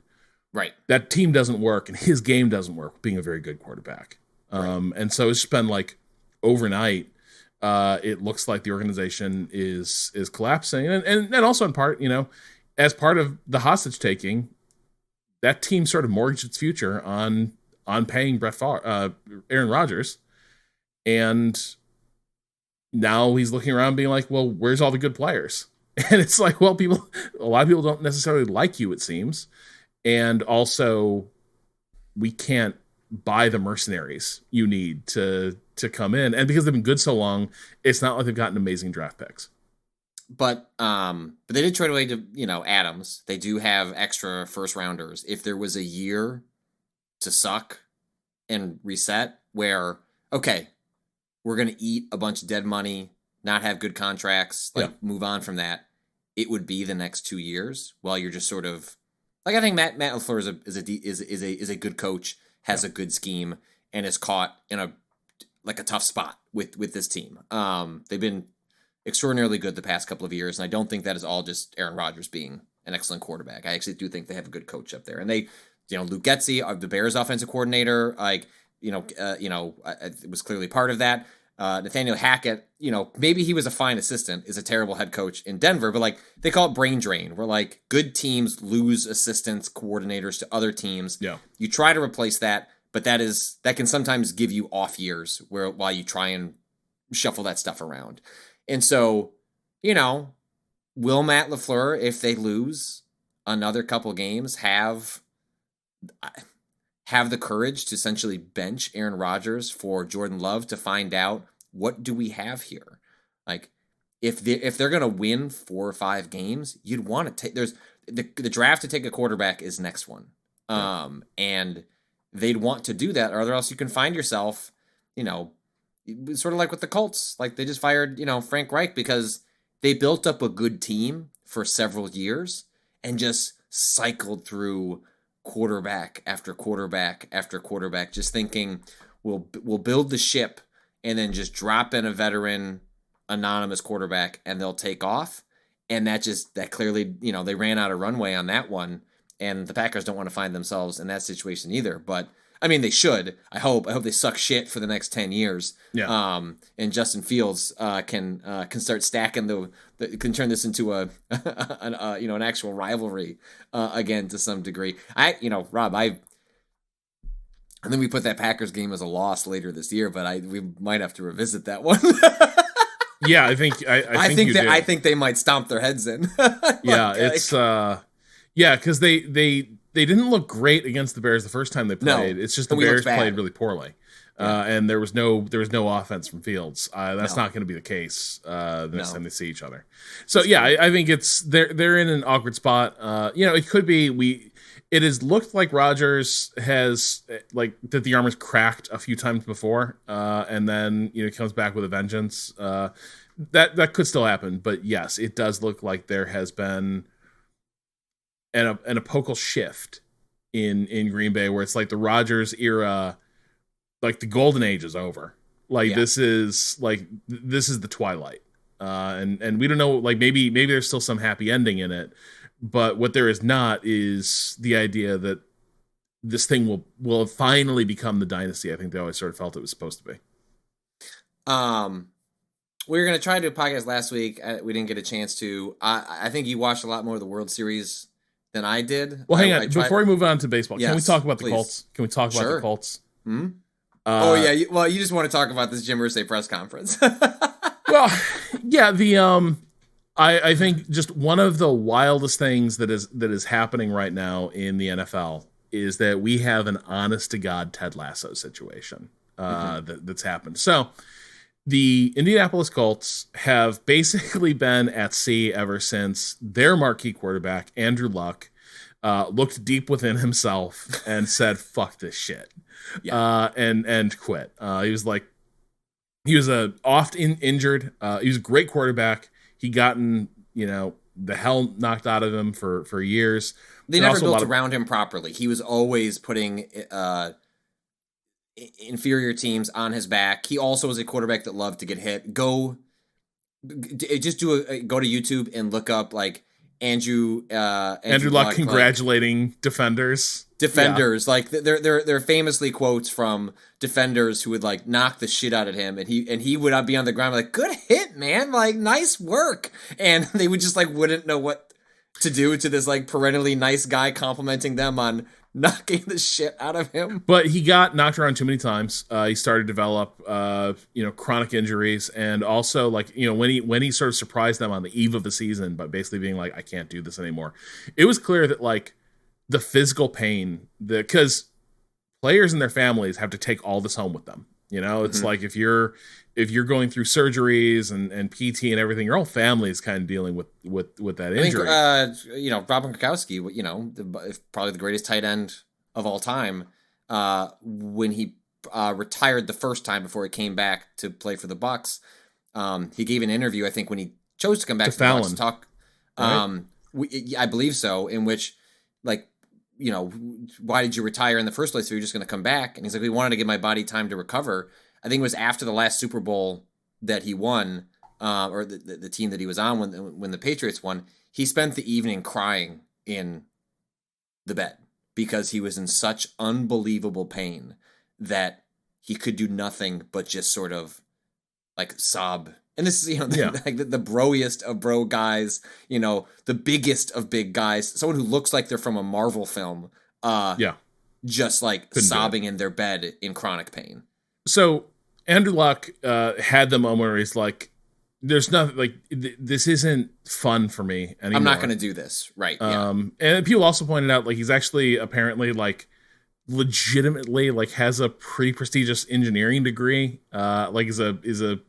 Right. That team doesn't work and his game doesn't work being a very good quarterback. And so it's been like overnight. It looks like the organization is collapsing, and also in part, as part of the hostage taking, that team sort of mortgaged its future on paying Aaron Rodgers, and now he's looking around being like, well, where's all the good players? And it's like, well, a lot of people don't necessarily like you, it seems, and also we can't buy the mercenaries you need to come in, and because they've been good so long, it's not like they've gotten amazing draft picks. But they did trade away to Adams. They do have extra first rounders. If there was a year to suck and reset, where okay, we're gonna eat a bunch of dead money, not have good contracts, move on from that, it would be the next 2 years. While you're just sort of like, I think Matt LaFleur is a good coach, has a good scheme, and is caught in a tough spot with this team. They've been extraordinarily good the past couple of years, and I don't think that is all just Aaron Rodgers being an excellent quarterback. I actually do think they have a good coach up there, and they, Luke Getsy, the Bears offensive coordinator, it was clearly part of that. Nathaniel Hackett, maybe he was a fine assistant, is a terrible head coach in Denver, but they call it brain drain, where good teams lose assistants, coordinators to other teams. Yeah. You try to replace that, but that can sometimes give you off years while you try and shuffle that stuff around. And so, will Matt LaFleur, if they lose another couple games, have the courage to essentially bench Aaron Rodgers for Jordan Love to find out, what do we have here? If they're going to win 4 or 5 games, you'd want to take, there's the draft to take a quarterback is next one. And they'd want to do that, or else you can find yourself, sort of like with the Colts. They just fired, Frank Reich because they built up a good team for several years and just cycled through quarterback after quarterback after quarterback, just thinking we'll build the ship and then just drop in a veteran anonymous quarterback and they'll take off. And that clearly, they ran out of runway on that one, and the Packers don't want to find themselves in that situation either. But I mean, they should. I hope they suck shit for the next 10 years. Yeah. And Justin Fields can start stacking can turn this into an actual rivalry again to some degree. Rob, I think we put that Packers game as a loss later this year, but we might have to revisit that one. Yeah, I think they might stomp their heads in. It's because they didn't look great against the Bears the first time they played. No, it's just the Bears played really poorly, and there was no offense from Fields. That's not going to be the case the next time they see each other. So I think they're in an awkward spot. It could be it has looked like Rodgers has that the armor's cracked a few times before, and then comes back with a vengeance. That could still happen, but yes, it does look like there has been an epochal shift in Green Bay, where it's like the Rodgers era, the golden age is over. This is the twilight, and we don't know. Maybe there's still some happy ending in it. But what there is not is the idea that this thing will finally become the dynasty I think they always sort of felt it was supposed to be. We were going to try to do a podcast last week. We didn't get a chance to. I think you watched a lot more of the World Series than I did. Well, hang on. Before we move on to baseball, can we talk about the Colts? Can we talk about the Colts? Hmm? You just want to talk about this Jim Irsay press conference. Well, yeah, I think just one of the wildest things that is happening right now in the NFL is that we have an honest to God Ted Lasso situation that's happened. So the Indianapolis Colts have basically been at sea ever since their marquee quarterback, Andrew Luck, looked deep within himself and said, fuck this shit, and quit. He was injured. He was a great quarterback. He gotten, the hell knocked out of him for years. They never built around him properly. He was always putting inferior teams on his back. He also was a quarterback that loved to get hit. Go to YouTube and look up Andrew Luck congratulating defenders. defenders. Yeah. Like they're famously quotes from defenders who would like knock the shit out of him, and he would be on the ground like, good hit, man, like nice work, and they would just like wouldn't know what to do to this like perennially nice guy complimenting them on knocking the shit out of him. But he got knocked around too many times. He started to develop chronic injuries, and also like when he sort of surprised them on the eve of the season by basically being like, I can't do this anymore. It was clear that like the physical pain, because players and their families have to take all this home with them. It's like if you're going through surgeries and PT and everything, your whole family is kind of dealing with that injury. I think, Rob Gronkowski, probably the greatest tight end of all time, when he retired the first time before he came back to play for the Bucs, he gave an interview, I think, when he chose to come back to the Bucs to talk. Right? I believe so, in which, like, why did you retire in the first place? So you're just going to come back? And he's like, we wanted to give my body time to recover. I think it was after the last Super Bowl that he won, or the team that he was on when the Patriots won. He spent the evening crying in the bed because he was in such unbelievable pain that he could do nothing but just sort of like sob. And this is, like the broiest of bro guys, the biggest of big guys, someone who looks like they're from a Marvel film. Just like couldn't sobbing in their bed in chronic pain. So Andrew Luck had the moment where he's like, there's nothing, like, this isn't fun for me anymore. I'm not going to do this. Right. Yeah. And people also pointed out, like, he's actually apparently, like, legitimately, like, has a pretty prestigious engineering degree. Like, is a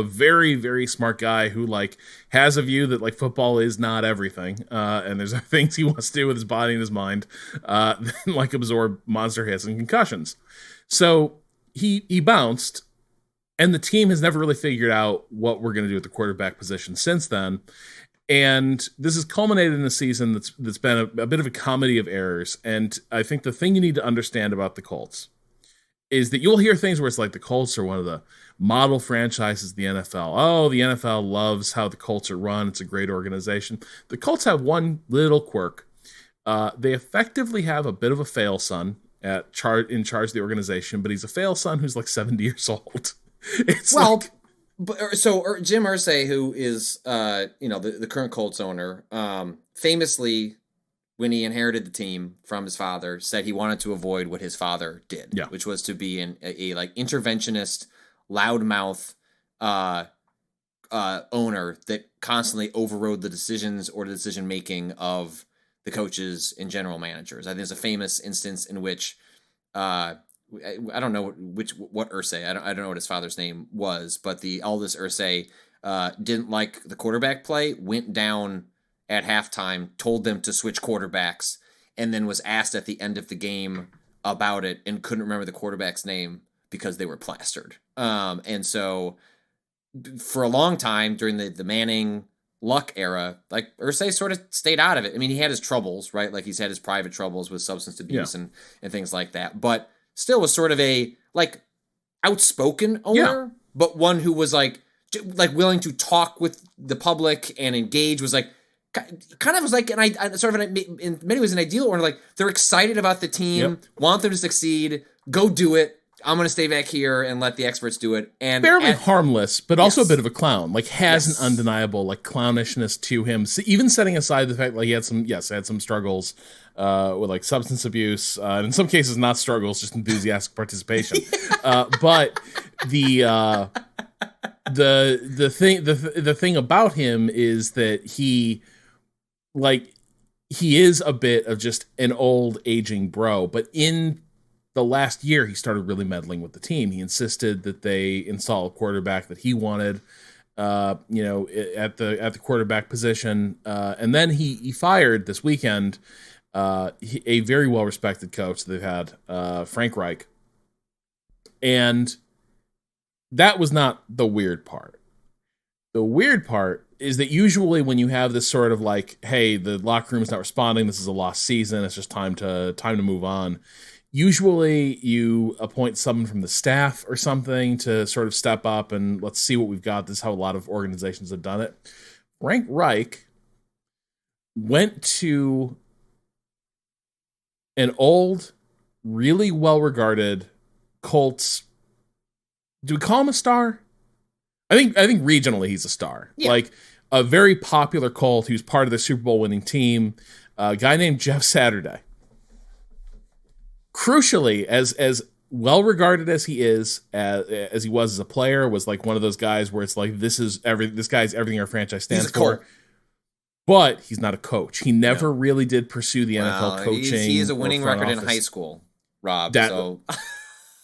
very, very smart guy who, like, has a view that, like, football is not everything. And there's things he wants to do with his body and his mind, like absorb monster hits and concussions. So he bounced, and the team has never really figured out what we're going to do at the quarterback position since then. And this has culminated in a season that's been a bit of a comedy of errors. And I think the thing you need to understand about the Colts is that you'll hear things where it's like the Colts are one of the model franchises of the NFL. Oh, the NFL loves how the Colts are run. It's a great organization. The Colts have one little quirk. They effectively have a bit of a fail son in charge of the organization, but he's a fail son who's like 70 years old. It's Jim Irsay, who is the current Colts owner, famously, when he inherited the team from his father, said he wanted to avoid what his father did, which was to be a like interventionist, loudmouth owner that constantly overrode the decisions or the decision making of the coaches and general managers. I think there's a famous instance in which I don't know what Irsay, I don't know what his father's name was, but the eldest Irsay didn't like the quarterback play, went down at halftime, told them to switch quarterbacks, and then was asked at the end of the game about it and couldn't remember the quarterback's name because they were plastered. And so for a long time during the Manning Luck era, like Irsay sort of stayed out of it. I mean, he had his troubles, right? Like he's had his private troubles with substance abuse and things like that, but still was sort of a like outspoken owner, but one who was like willing to talk with the public and engage, was like kind of was like in many ways an ideal owner. Like they're excited about the team, want them to succeed, go do it. I'm going to stay back here and let the experts do it. And fairly harmless, but also a bit of a clown. Like has an undeniable like clownishness to him. So even setting aside the fact like he had some struggles with like substance abuse, and in some cases not struggles, just enthusiastic participation. But the thing about him is that he is a bit of just an old aging bro, but in the last year, he started really meddling with the team. He insisted that they install a quarterback that he wanted, at the quarterback position. And then he fired this weekend a very well-respected coach that they've had, Frank Reich. And that was not the weird part. The weird part is that usually when you have this sort of like, hey, the locker room is not responding, this is a lost season, it's just time to move on. Usually you appoint someone from the staff or something to sort of step up and let's see what we've got. This is how a lot of organizations have done it. Frank Reich went to an old, really well-regarded Colts. Do we call him a star? I think regionally he's a star. Yeah. Like a very popular Colt who's part of the Super Bowl winning team, a guy named Jeff Saturday. Crucially, as well-regarded as he is, as he was as a player, was like one of those guys where it's like, this guy's everything our franchise stands for. But he's not a coach. He never really did pursue the NFL coaching. He has a winning record in high school, Rob.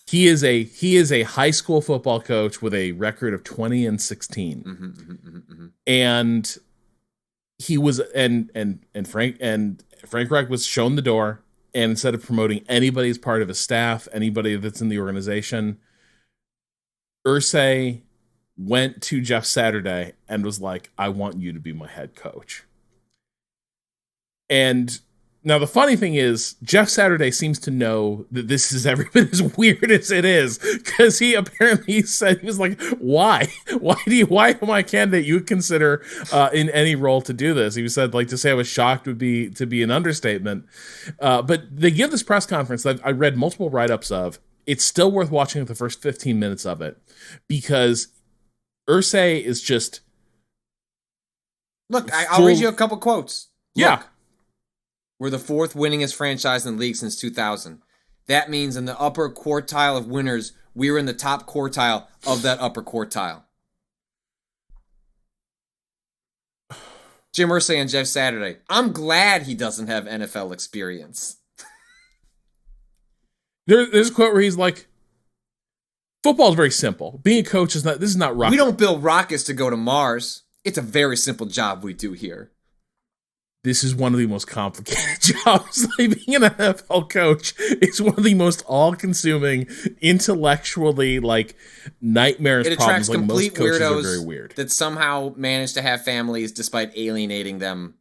He is a high school football coach with a record of 20-16. And he was and Frank Reich was shown the door, and instead of promoting anybody as part of his staff, anybody that's in the organization, Irsay went to Jeff Saturday and was like, I want you to be my head coach. And now the funny thing is, Jeff Saturday seems to know that this is every bit as weird as it is, because he apparently said, he was like, why am I a candidate you would consider in any role to do this? He said, like, to say I was shocked would be an understatement. But they give this press conference that I read multiple write-ups of. It's still worth watching the first 15 minutes of it, because Irsay is just... Look, I'll read you a couple quotes. Yeah. We're the fourth winningest franchise in the league since 2000. That means in the upper quartile of winners, we're in the top quartile of that upper quartile. Jim Irsay and Jeff Saturday. I'm glad he doesn't have NFL experience. There's a quote where he's like, football is very simple. Being a coach this is not rocket. We don't build rockets to go to Mars. It's a very simple job we do here. This is one of the most complicated jobs. Like, being an NFL coach is one of the most all-consuming, intellectually, like, nightmarish problems. Like, most coaches are very weird. That somehow manage to have families despite alienating them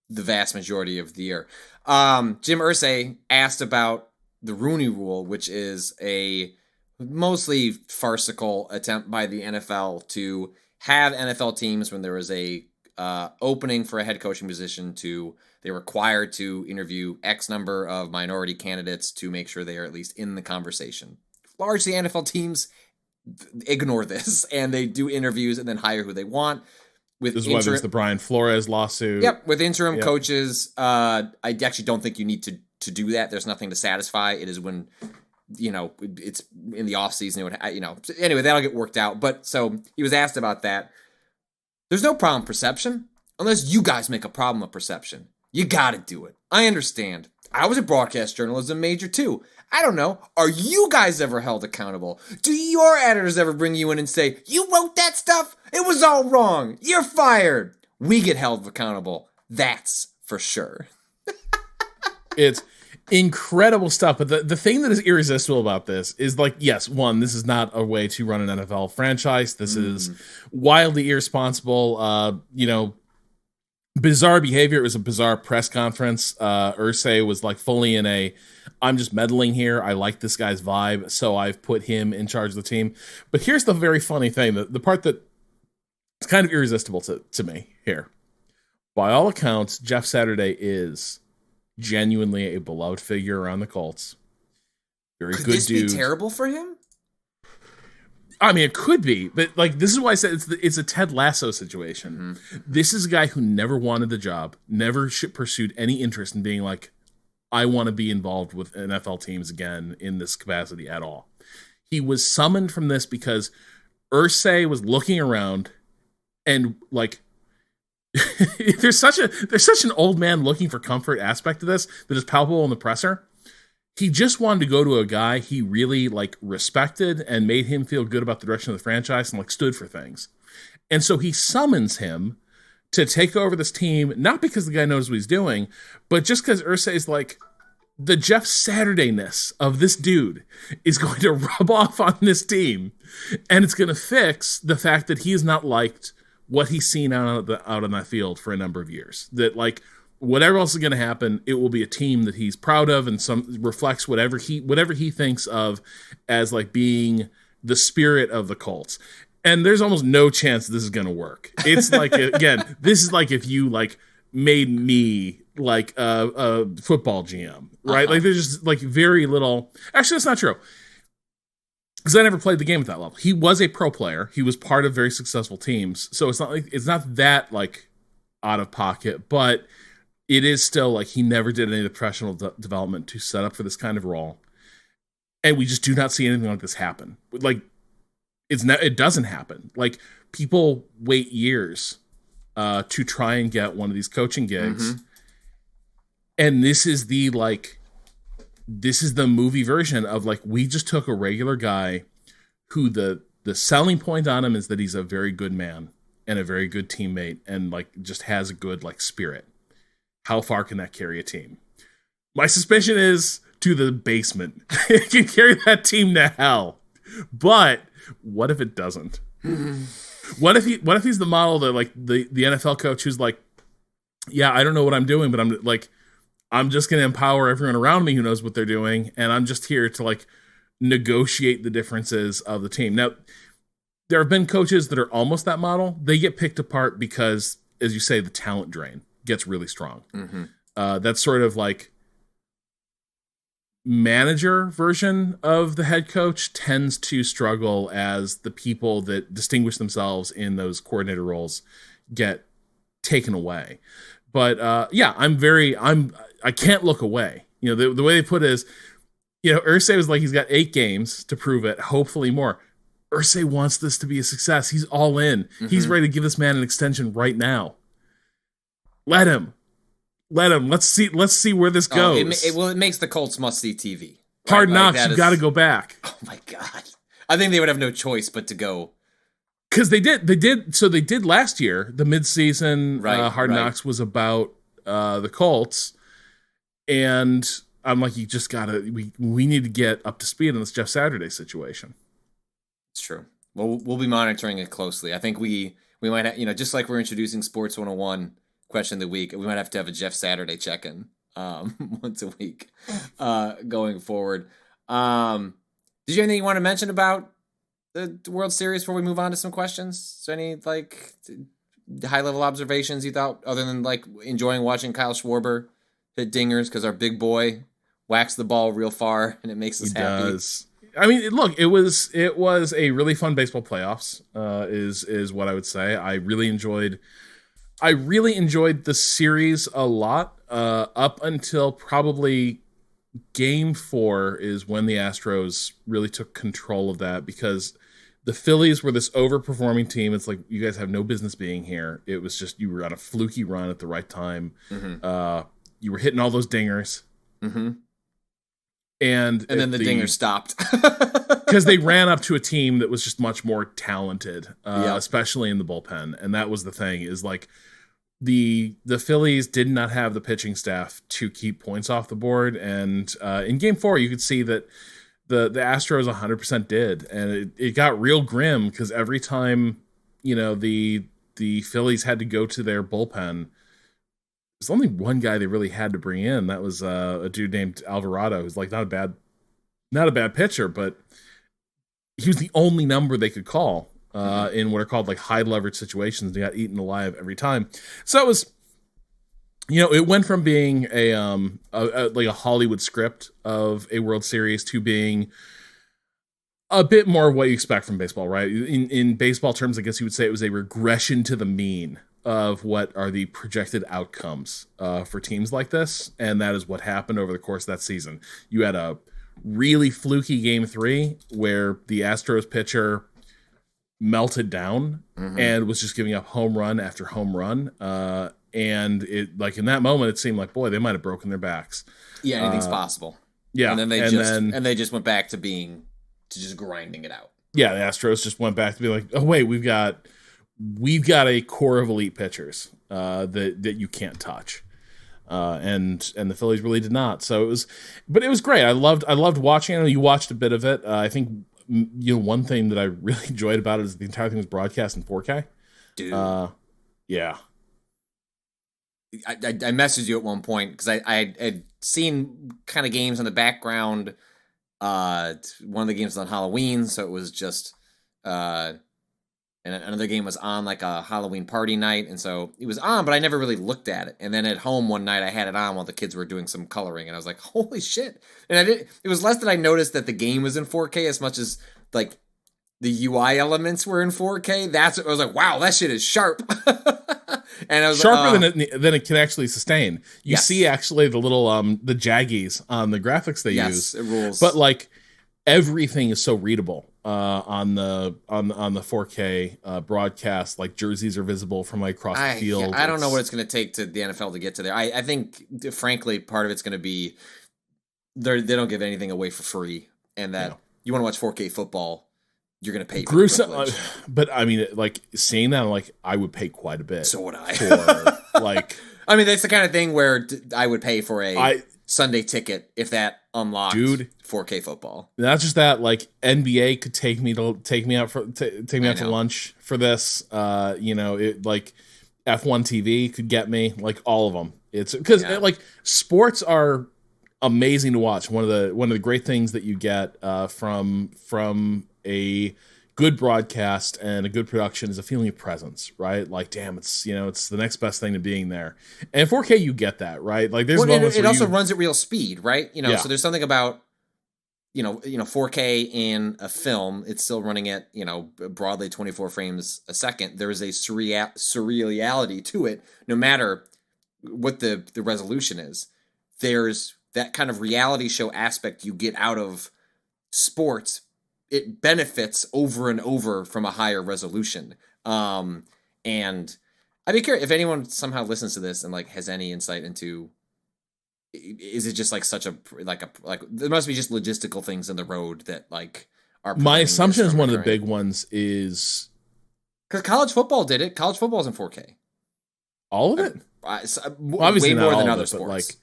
the vast majority of the year. Jim Irsay asked about the Rooney Rule, which is a mostly farcical attempt by the NFL to have NFL teams, when there is a opening for a head coaching position, they're required to interview X number of minority candidates to make sure they are at least in the conversation. Largely NFL teams ignore this, and they do interviews and then hire who they want. This is why there's the Brian Flores lawsuit. Yep, with interim coaches, I actually don't think you need to do that. There's nothing to satisfy. It is when, it's in the offseason. Anyway, that'll get worked out. But so he was asked about that. There's no problem with perception, unless you guys make a problem of perception. You gotta do it. I understand. I was a broadcast journalism major too. I don't know. Are you guys ever held accountable? Do your editors ever bring you in and say, you wrote that stuff? It was all wrong. You're fired. We get held accountable. That's for sure. It's incredible stuff. But the thing that is irresistible about this is, like, yes, one, this is not a way to run an NFL franchise. This is wildly irresponsible. Bizarre behavior. It was a bizarre press conference. Irsay was like fully in I'm just meddling here. I like this guy's vibe, so I've put him in charge of the team. But here's the very funny thing. The part that is kind of irresistible to me here. By all accounts, Jeff Saturday is genuinely a beloved figure around the Colts. Very good dude. Could this be terrible for him? I mean, it could be, but like, this is why I said it's a Ted Lasso situation. This is a guy who never wanted the job, never pursued any interest in being like, I want to be involved with NFL teams again in this capacity at all. He was summoned from this because Irsay was looking around and like, there's such an old man looking for comfort aspect of this that is palpable in the presser. He just wanted to go to a guy he really like respected and made him feel good about the direction of the franchise and like stood for things. And so he summons him to take over this team, not because the guy knows what he's doing, but just because Irsay is like, the Jeff Saturday-ness of this dude is going to rub off on this team, and it's going to fix the fact that he has not liked what he's seen out on that field for a number of years. That like, whatever else is going to happen, it will be a team that he's proud of and some reflects whatever he thinks of as like being the spirit of the Colts. And there's almost no chance this is going to work. It's like, again, this is like if you like made me like a football GM, right? Like there's just like very little. Actually, that's not true. Because I never played the game at that level. He was a pro player. He was part of very successful teams. So it's not that like out of pocket, but it is still like he never did any of the professional development to set up for this kind of role. And we just do not see anything like this happen. Like it doesn't happen. Like people wait years to try and get one of these coaching gigs. Mm-hmm. And this is the movie version of like, we just took a regular guy who the selling point on him is that he's a very good man and a very good teammate and like just has a good like spirit. How far can that carry a team? My suspicion is to the basement. It can carry that team to hell. But what if it doesn't? What if he's the model that like the NFL coach who's like, yeah, I don't know what I'm doing, but I'm just going to empower everyone around me who knows what they're doing, and I'm just here to like negotiate the differences of the team. Now, there have been coaches that are almost that model. They get picked apart because, as you say, the talent drain gets really strong. Mm-hmm. That's sort of like manager version of the head coach tends to struggle as the people that distinguish themselves in those coordinator roles get taken away. But yeah, I can't look away. You know, the way they put it is, you know, Irsay was like, he's got 8 games to prove it, hopefully more. Irsay wants this to be a success. He's all in. Mm-hmm. He's ready to give this man an extension right now. Let him. Let's see where this goes. It makes the Colts must-see TV. Right? Hard Knocks, you got to go back. Oh my God. I think they would have no choice but to go. Because they did last year. The midseason Hard Knocks was about the Colts. And I'm like, you just gotta, we need to get up to speed on this Jeff Saturday situation. It's true. Well, we'll be monitoring it closely. I think we might have, you know, just like we're introducing Sports 101 question of the week, we might have to have a Jeff Saturday check-in once a week going forward. Did you have anything you want to mention about the World Series before we move on to some questions? Is there any like high-level observations you thought, other than like enjoying watching Kyle Schwarber hit dingers because our big boy whacks the ball real far and it makes us happy? He does. I mean, look, it was a really fun baseball playoffs. Is what I would say. I really enjoyed the series a lot. Up until probably Game 4 is when the Astros really took control of that, because the Phillies were this overperforming team. It's like, you guys have no business being here. It was just, you were on a fluky run at the right time. Mm-hmm. You were hitting all those dingers. Mm-hmm. And then the dingers stopped. Because they ran up to a team that was just much more talented, especially in the bullpen. And that was the thing, is like the Phillies did not have the pitching staff to keep points off the board. And in Game 4, you could see that the Astros 100% did. And it got real grim, because every time, you know, the Phillies had to go to their bullpen, there's only one guy they really had to bring in. That was a dude named Alvarado, who's like not a bad pitcher, but he was the only number they could call in what are called like high leverage situations. They got eaten alive every time. So it was, you know, it went from being a Hollywood script of a World Series to being a bit more of what you expect from baseball, right? In baseball terms, I guess you would say it was a regression to the mean of what are the projected outcomes for teams like this. And that is what happened over the course of that season. You had a really fluky Game 3 where the Astros pitcher melted down and was just giving up home run after home run. And it, like, in that moment, it seemed like, boy, they might have broken their backs. Yeah, anything's possible. Yeah. And then they just went back to just grinding it out. Yeah, the Astros just went back to be like, oh wait, we've got a core of elite pitchers that you can't touch, and the Phillies really did not. So it was great. I loved watching it. I know you watched a bit of it. I think, you know, one thing that I really enjoyed about it is the entire thing was broadcast in 4K. Dude, yeah. I messaged you at one point because I had seen kind of games in the background. One of the games was on Halloween, so it was just. and another game was on like a Halloween party night, and so it was on, but I never really looked at it. And then at home one night I had it on while the kids were doing some coloring, and I was like, holy shit. And it was less that I noticed that the game was in 4K as much as like the UI elements were in 4K. That's what I was like, wow, that shit is sharp. And I was sharper than it can actually sustain. You see actually the little the jaggies on the graphics they use. It rules. But like everything is so readable on the 4K broadcast. Like jerseys are visible from like across the field. I don't know what it's going to take to the NFL to get to there. I think frankly part of it's going to be they don't give anything away for free, and that you want to watch 4K football, you're going to pay for gruesome. But I mean, like seeing that, like I would pay quite a bit. So would I. For, like, I mean, that's the kind of thing where I would pay for a Sunday ticket if that unlocked 4K football. Not just that, like NBA could take me out for lunch for this. Like F1 TV could get me, like all of them. It's because like sports are amazing to watch. One of the great things that you get from a good broadcast and a good production is a feeling of presence, right? Like, damn, it's the next best thing to being there. And 4K, you get that, right? Like, there's moments it also runs at real speed, right? So there's something about 4K in a film. It's still running at broadly 24 frames a second. There is a surreality to it, no matter what the resolution is. There's that kind of reality show aspect you get out of sports. It benefits over and over from a higher resolution. And I'd be curious if anyone somehow listens to this and like has any insight into, is it just like such a there must be just logistical things in the road that like are. My assumption is one of the big ones is because college football did it. College football is in 4K. All of it? Obviously way more than other sports. Like,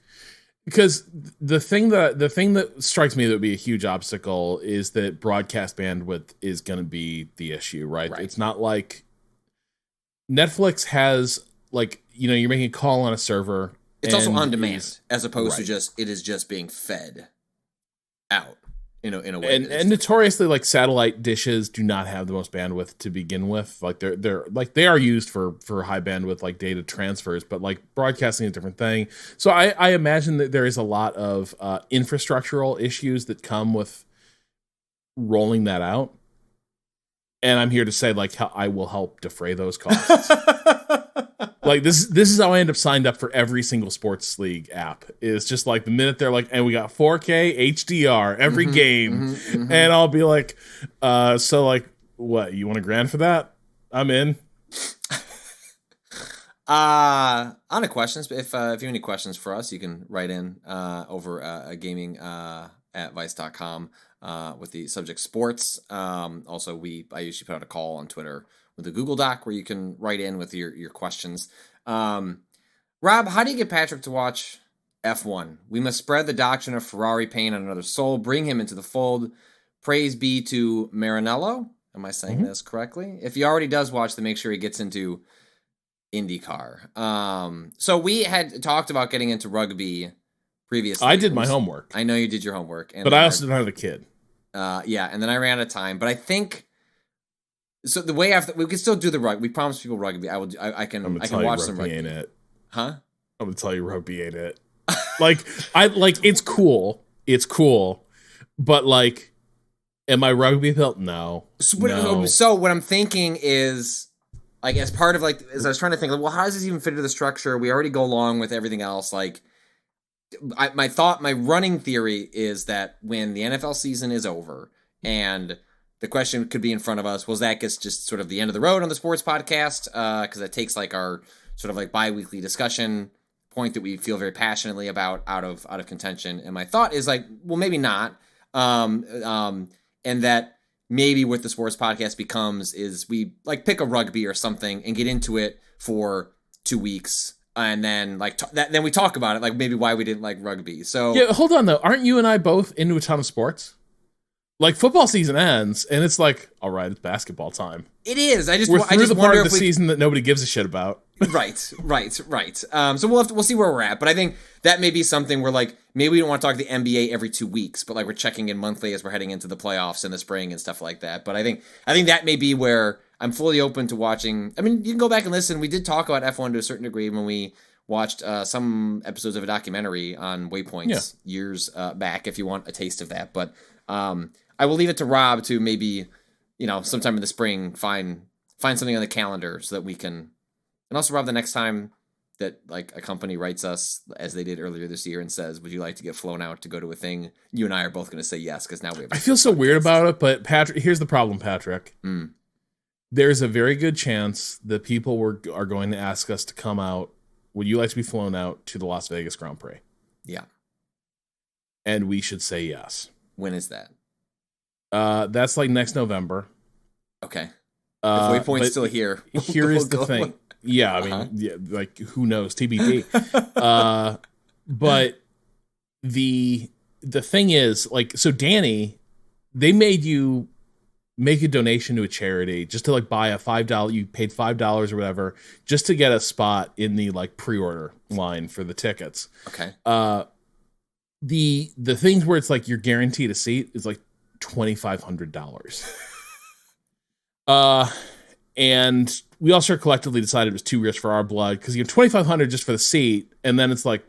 because the thing that strikes me that would be a huge obstacle is that broadcast bandwidth is going to be the issue, right? It's not like Netflix has like, you're making a call on a server. It's also on demand as opposed to it is just being fed out in a way. And notoriously, like satellite dishes do not have the most bandwidth to begin with. Like they're like they are used for high bandwidth like data transfers, but like broadcasting is a different thing. So I imagine that there is a lot of infrastructural issues that come with rolling that out. And I'm here to say like how I will help defray those costs. Like this is how I end up signed up for every single sports league app. Is just like the minute they're like, and we got 4K HDR every game, and I'll be like, so like, what, you want $1,000 for that? I'm in. On a questions, if you have any questions for us, you can write in over gaming at vice.com with the subject sports. Also, I usually put out a call on Twitter with a Google Doc where you can write in with your questions. Rob, how do you get Patrick to watch F1? We must spread the doctrine of Ferrari pain on another soul, bring him into the fold. Praise be to Maranello. Am I saying this correctly? If he already does watch, then make sure he gets into IndyCar. So we had talked about getting into rugby previously. I did my homework. I know you did your homework. But I also don't have a kid. And then I ran out of time. But I think... So the way we can still do the rugby. We promised people rugby. I can watch some rugby. Ain't it? Huh? I'm gonna tell you rugby ain't it. It's cool. It's cool. But like, am I rugby built? No. So what I'm thinking is like as part of like as I was trying to think, like, well, how does this even fit into the structure? We already go along with everything else. Like my running theory is that when the NFL season is over and the question could be in front of us, was that gets just sort of the end of the road on the sports podcast? Because it takes like our sort of like bi-weekly discussion point that we feel very passionately about out of contention. And my thought is like, well, maybe not. And that maybe what the sports podcast becomes is we like pick a rugby or something and get into it for 2 weeks. And then like then we talk about it, like maybe why we didn't like rugby. So yeah, hold on though. Aren't you and I both into a ton of sports? Like football season ends, and it's like, all right, it's basketball time. It is. We're through the part of the season that nobody gives a shit about. Right. So we'll see where we're at. But I think that may be something where like maybe we don't want to talk the NBA every 2 weeks, but like we're checking in monthly as we're heading into the playoffs in the spring and stuff like that. But I think that may be where I'm fully open to watching. I mean, you can go back and listen. We did talk about F1 to a certain degree when we watched some episodes of a documentary on Waypoints years back, if you want a taste of that. But I will leave it to Rob to maybe, sometime in the spring, find something on the calendar so that we can. And also, Rob, the next time that like a company writes us, as they did earlier this year, and says, "Would you like to get flown out to go to a thing?" You and I are both going to say yes, because now we have. I feel so weird about it, but Patrick, here's the problem, Patrick. There's a very good chance that people are going to ask us to come out. Would you like to be flown out to the Las Vegas Grand Prix? Yeah. And we should say yes. When is that? That's like next November. Okay. If Waypoint's still here. Here is the thing. Yeah, I mean, like, who knows? TBD. But the thing is, like, so Danny, they made you make a donation to a charity just to like buy a $5. You paid $5 or whatever just to get a spot in the like pre-order line for the tickets. Okay. The things where it's like you're guaranteed a seat is like $2,500. And we all sort of collectively decided it was too rich for our blood, because you have $2,500 just for the seat, and then it's like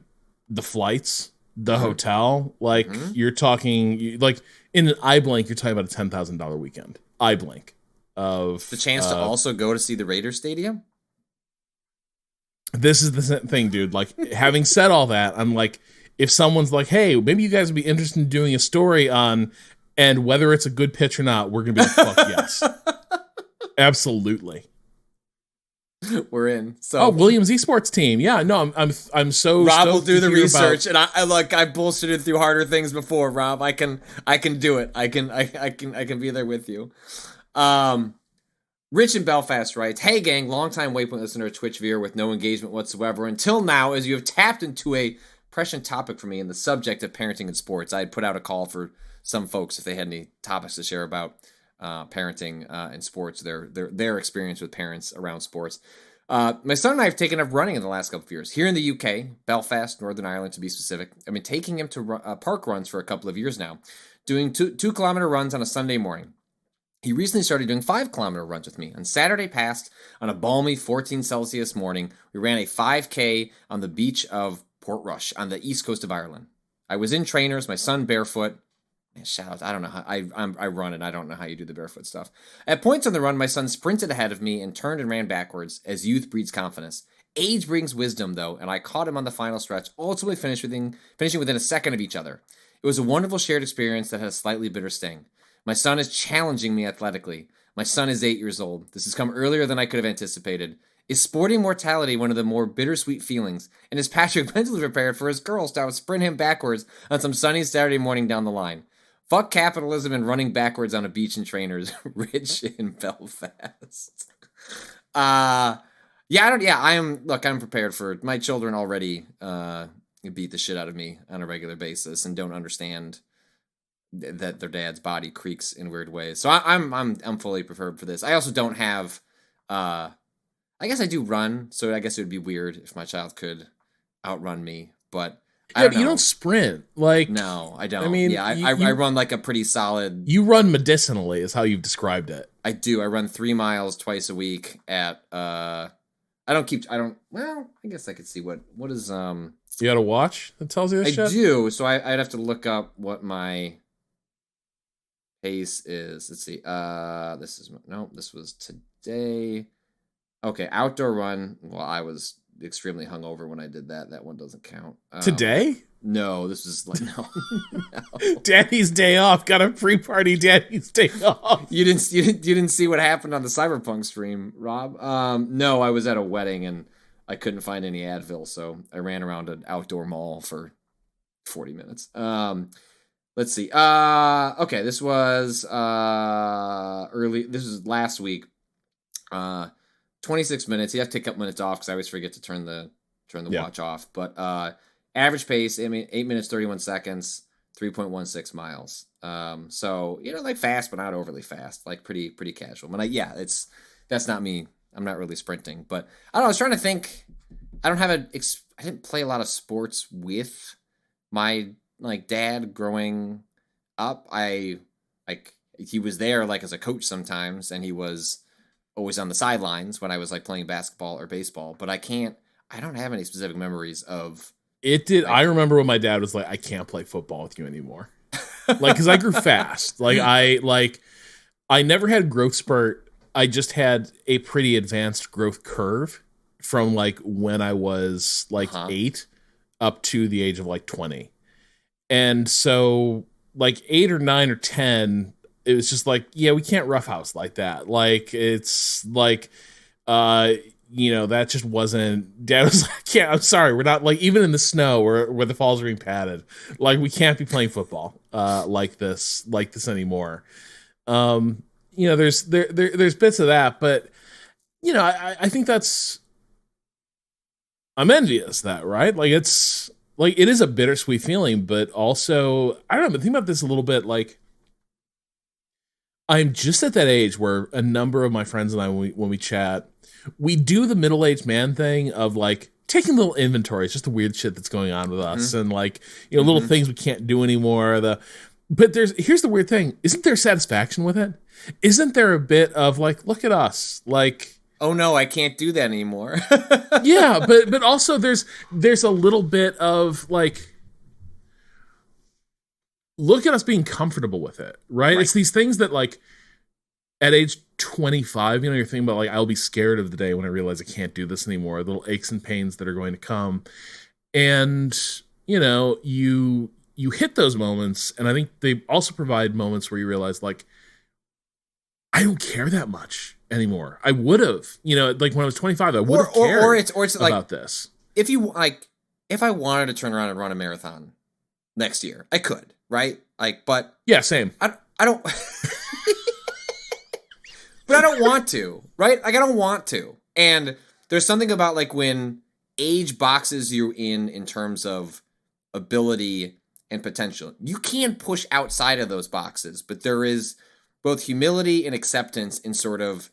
the flights, the hotel, like you're talking like in an eye blink, you're talking about a $10,000 weekend. Eye blink of the chance to also go to see the Raiders stadium. This is the thing, dude. Like, having said all that, I'm like, if someone's like, "Hey, maybe you guys would be interested in doing a story on," and whether it's a good pitch or not, we're gonna be like, "Fuck yes, absolutely." We're in. So Williams esports team. Yeah, no, I'm so. Rob will do the research, and I bullshitted through harder things before. Rob, I can do it. I can be there with you. Rich in Belfast writes, "Hey gang, longtime Waypoint listener, Twitch viewer with no engagement whatsoever until now, as you have tapped into a prescient topic for me in the subject of parenting in sports. I had put out a call for some folks if they had any topics to share about parenting in sports, their experience with parents around sports. My son and I have taken up running in the last couple of years. Here in the UK, Belfast, Northern Ireland to be specific, I've been taking him to park runs for a couple of years now, doing 2-kilometer runs on a Sunday morning. He recently started doing 5-kilometer runs with me. On Saturday past, on a balmy 14 Celsius morning, we ran a 5K on the beach of Portrush on the east coast of Ireland. I was in trainers, my son barefoot. Shout out, I don't know how, I run and I don't know how you do the barefoot stuff. At points on the run, my son sprinted ahead of me and turned and ran backwards, as youth breeds confidence. Age brings wisdom, though, and I caught him on the final stretch, ultimately finishing within a second of each other. It was a wonderful shared experience that had a slightly bitter sting. My son is challenging me athletically. My son is 8 years old. This has come earlier than I could have anticipated. Is sporting mortality one of the more bittersweet feelings? And is Patrick mentally prepared for his girls to sprint him backwards on some sunny Saturday morning down the line? Fuck capitalism and running backwards on a beach in trainers. Rich in Belfast. I'm prepared for it. My children already beat the shit out of me on a regular basis and don't understand that their dad's body creaks in weird ways. So I'm fully prepared for this. I also don't have I guess I do run, so I guess it would be weird if my child could outrun me, but you don't sprint. Like, no, I don't. I mean, I run like a pretty solid. You run medicinally, is how you've described it. I do. I run 3 miles twice a week at. Well, I guess I could see what is You got a watch that tells you this shit? I do. So I'd have to look up what my pace is. Let's see. This was today. Okay, outdoor run. Well, I was extremely hungover when I did that. That one doesn't count. Today? No, this is like no. Daddy's day off. Got a pre-party Daddy's day off. You didn't see what happened on the Cyberpunk stream, Rob? No, I was at a wedding and I couldn't find any Advil, so I ran around an outdoor mall for 40 minutes. Let's see. Okay, this was early. This was last week. 26 minutes. You have to take a couple minutes off because I always forget to turn the watch off. But average pace, 8 minutes 31 seconds, 3.16 miles. So like fast, but not overly fast. Like pretty casual. But that's not me. I'm not really sprinting. But I don't know. I was trying to think. I didn't play a lot of sports with my dad growing up. He was there as a coach sometimes, and he was always on the sidelines when I was like playing basketball or baseball, but I don't have any specific memories of it. I remember when my dad was like, I can't play football with you anymore. Like, cause I grew fast. I never had growth spurt. I just had a pretty advanced growth curve from like when I was like 8 up to the age of like 20. And so like 8 or 9 or 10, it was just like, yeah, we can't roughhouse like that. Like, it's like, that just wasn't. Dad was like, yeah, I'm sorry, we're not, like, even in the snow where the falls are being padded, like, we can't be playing football like this anymore. There's bits of that, but I think I'm envious of that, right? Like, it's like, it is a bittersweet feeling, but also, I don't know, but think about this a little bit, like, I'm just at that age where a number of my friends and I, when we chat, we do the middle-aged man thing of like taking little inventories, just the weird shit that's going on with us, and like, little things we can't do anymore. But here's the weird thing: isn't there satisfaction with it? Isn't there a bit of like, look at us, like, oh no, I can't do that anymore. Yeah, but also there's a little bit of like, look at us being comfortable with it, right? It's these things that, like, at age 25, you're thinking about, like, I'll be scared of the day when I realize I can't do this anymore, little aches and pains that are going to come. And, you hit those moments, and I think they also provide moments where you realize, like, I don't care that much anymore. I would have, like, when I was 25, I would have cared or it's about like, this. If I wanted to turn around and run a marathon next year, I could. Right? Like, but yeah, same. I don't, but I don't want to, right? Like, I don't want to. And there's something about like when age boxes you in terms of ability and potential. You can push outside of those boxes, but there is both humility and acceptance in sort of,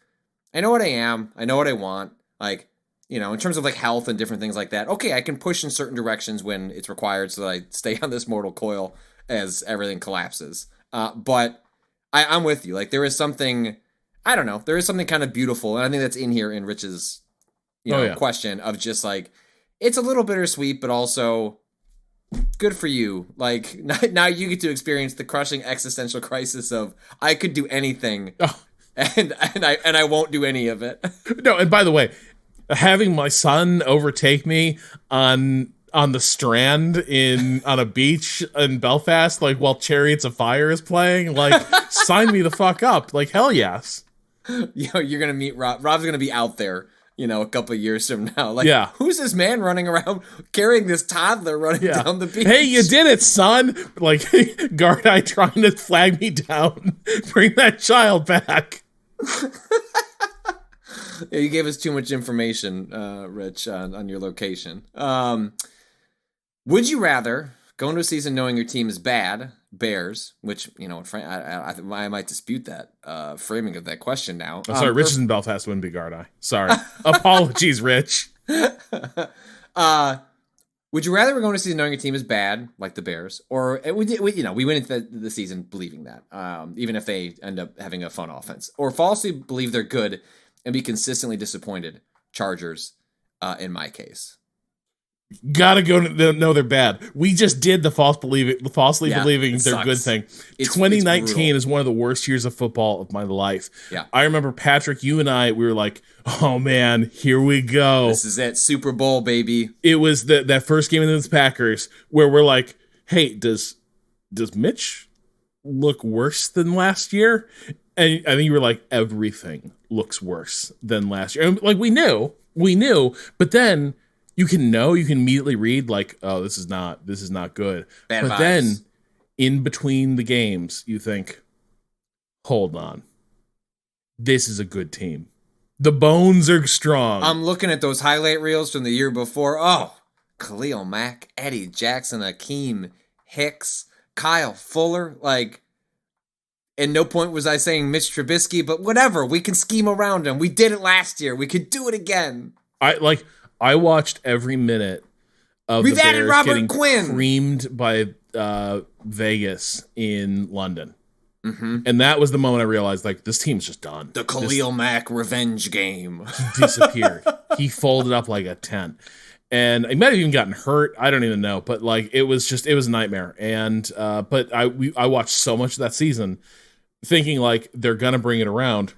I know what I am, I know what I want, like, in terms of like health and different things like that. Okay, I can push in certain directions when it's required so that I stay on this mortal coil as everything collapses. But I'm with you. Like, there is something, I don't know, there is something kind of beautiful, and I think that's in here in Rich's, question of just like, it's a little bittersweet, but also good for you. Like, now you get to experience the crushing existential crisis of, I could do anything, and I won't do any of it. No, and by the way, having my son overtake me on the Strand on a beach in Belfast, like, while Chariots of Fire is playing, like, sign me the fuck up. Like, hell yes. You're gonna meet Rob. Rob's gonna be out there, a couple of years from now. Like, yeah. Who's this man running around carrying this toddler running down the beach? Hey, you did it, son. Like, guard eye trying to flag me down. Bring that child back. Yeah, you gave us too much information, Rich, on your location. Would you rather go into a season knowing your team is bad, Bears, which, I might dispute that framing of that question now. Oh, sorry, Rich is in Belfast, wouldn't be guard eye. Sorry. Apologies, Rich. Would you rather we're going to season knowing your team is bad, like the Bears, or we went into the season believing that, even if they end up having a fun offense, or falsely believe they're good and be consistently disappointed, Chargers, in my case? Gotta go know they're bad. We just did the falsely believing they're good thing. 2019 is one of the worst years of football of my life. Yeah. I remember, Patrick, you and I, we were like, oh man, here we go. This is it. Super Bowl, baby. It was that first game against the Packers where we're like, hey, does Mitch look worse than last year? And I think you were like, everything looks worse than last year. And like, we knew, but then you can immediately read like, oh, this is not good. Bad but vibes. Then in between the games, you think, hold on, this is a good team. The bones are strong. I'm looking at those highlight reels from the year before. Oh, Khalil Mack, Eddie Jackson, Akeem Hicks, Kyle Fuller, like, at no point was I saying Mitch Trubisky, but whatever, we can scheme around him. We did it last year. We could do it again. I watched every minute of We've the Bears Robert getting Quinn. creamed by Vegas in London. And that was the moment I realized, like, this team's just done. The Khalil Mack revenge game. He disappeared. He folded up like a tent. And he might have even gotten hurt. I don't even know. But, like, it was a nightmare. And but I watched so much of that season thinking, like, they're going to bring it around.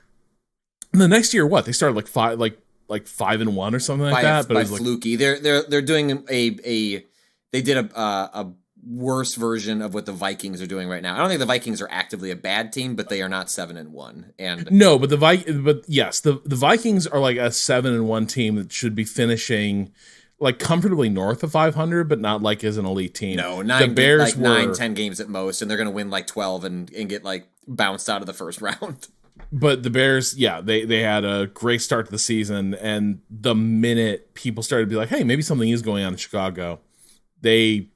And the next year, what? They started, like, 5-1 or something like that. But it was fluky. They're doing they did a worse version of what the Vikings are doing right now. I don't think the Vikings are actively a bad team, but they are not 7-1. And no, but the Vikings are like a 7-1 team that should be finishing like comfortably north of 500, but not like as an elite team. No, the Bears were 9-10 games at most, and they're going to win like 12 and get like bounced out of the first round. But the Bears, yeah, they had a great start to the season, and the minute people started to be like, hey, maybe something is going on in Chicago, they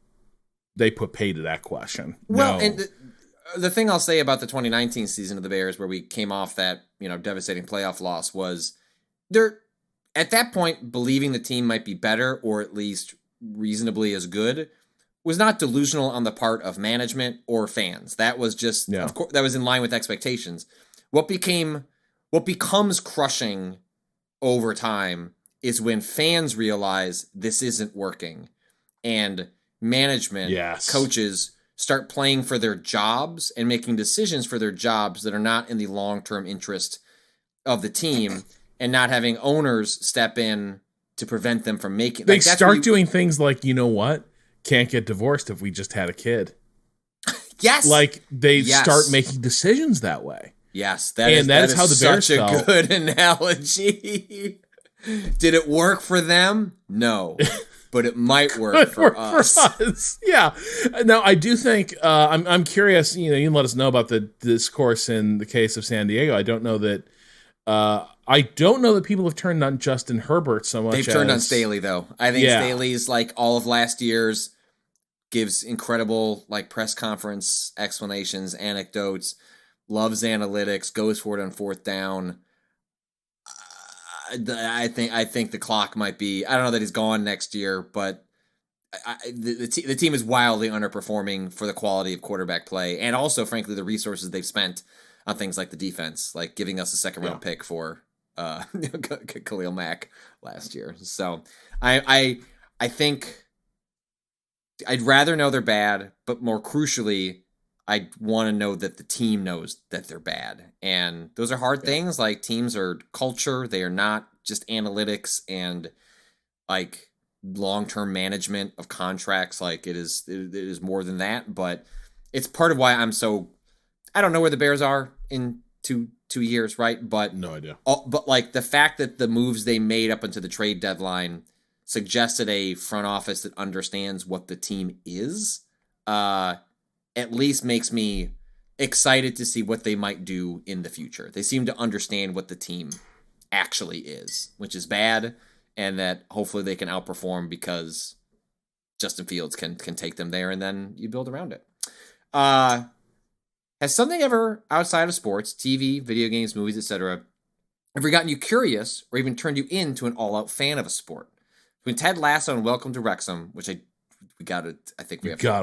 put pay to that question. Well, and the thing I'll say about the 2019 season of the Bears, where we came off that, devastating playoff loss, was they're at that point believing the team might be better or at least reasonably as good was not delusional on the part of management or fans. That was just, of course, that was in line with expectations. What becomes crushing over time is when fans realize this isn't working and management, coaches start playing for their jobs and making decisions for their jobs that are not in the long-term interest of the team and not having owners step in to prevent them from making. They start doing things like, you know what? Can't get divorced if we just had a kid. Yes. Like they start making decisions that way. Yes. That is how the Bears felt. Such a good analogy. Did it work for them? No. But it might work for us. Yeah. Now, I do think, I'm curious, you can let us know about the discourse in the case of San Diego. I don't know that people have turned on Justin Herbert so much. They've turned on Staley, though. I think Staley's, like, all of last year's gives incredible, like, press conference explanations, anecdotes, loves analytics, goes for it on fourth down. I think the clock might be. I don't know that he's gone next year, but the team is wildly underperforming for the quality of quarterback play, and also, frankly, the resources they've spent on things like the defense, like giving us a second round pick for Khalil Mack last year. So I think I'd rather know they're bad, but more crucially, I want to know that the team knows that they're bad. And those are hard things. Like, teams are culture. They are not just analytics and, like, long-term management of contracts. Like, it is more than that. But it's part of why I'm so... I don't know where the Bears are in two years, right? But no idea. But, like, the fact that the moves they made up until the trade deadline suggested a front office that understands what the team is... at least makes me excited to see what they might do in the future. They seem to understand what the team actually is, which is bad, and that hopefully they can outperform because Justin Fields can take them there, and then you build around it. Has something ever outside of sports, TV, video games, movies, etc., ever gotten you curious or even turned you into an all-out fan of a sport? Between Ted Lasso and Welcome to Wrexham, which we gotta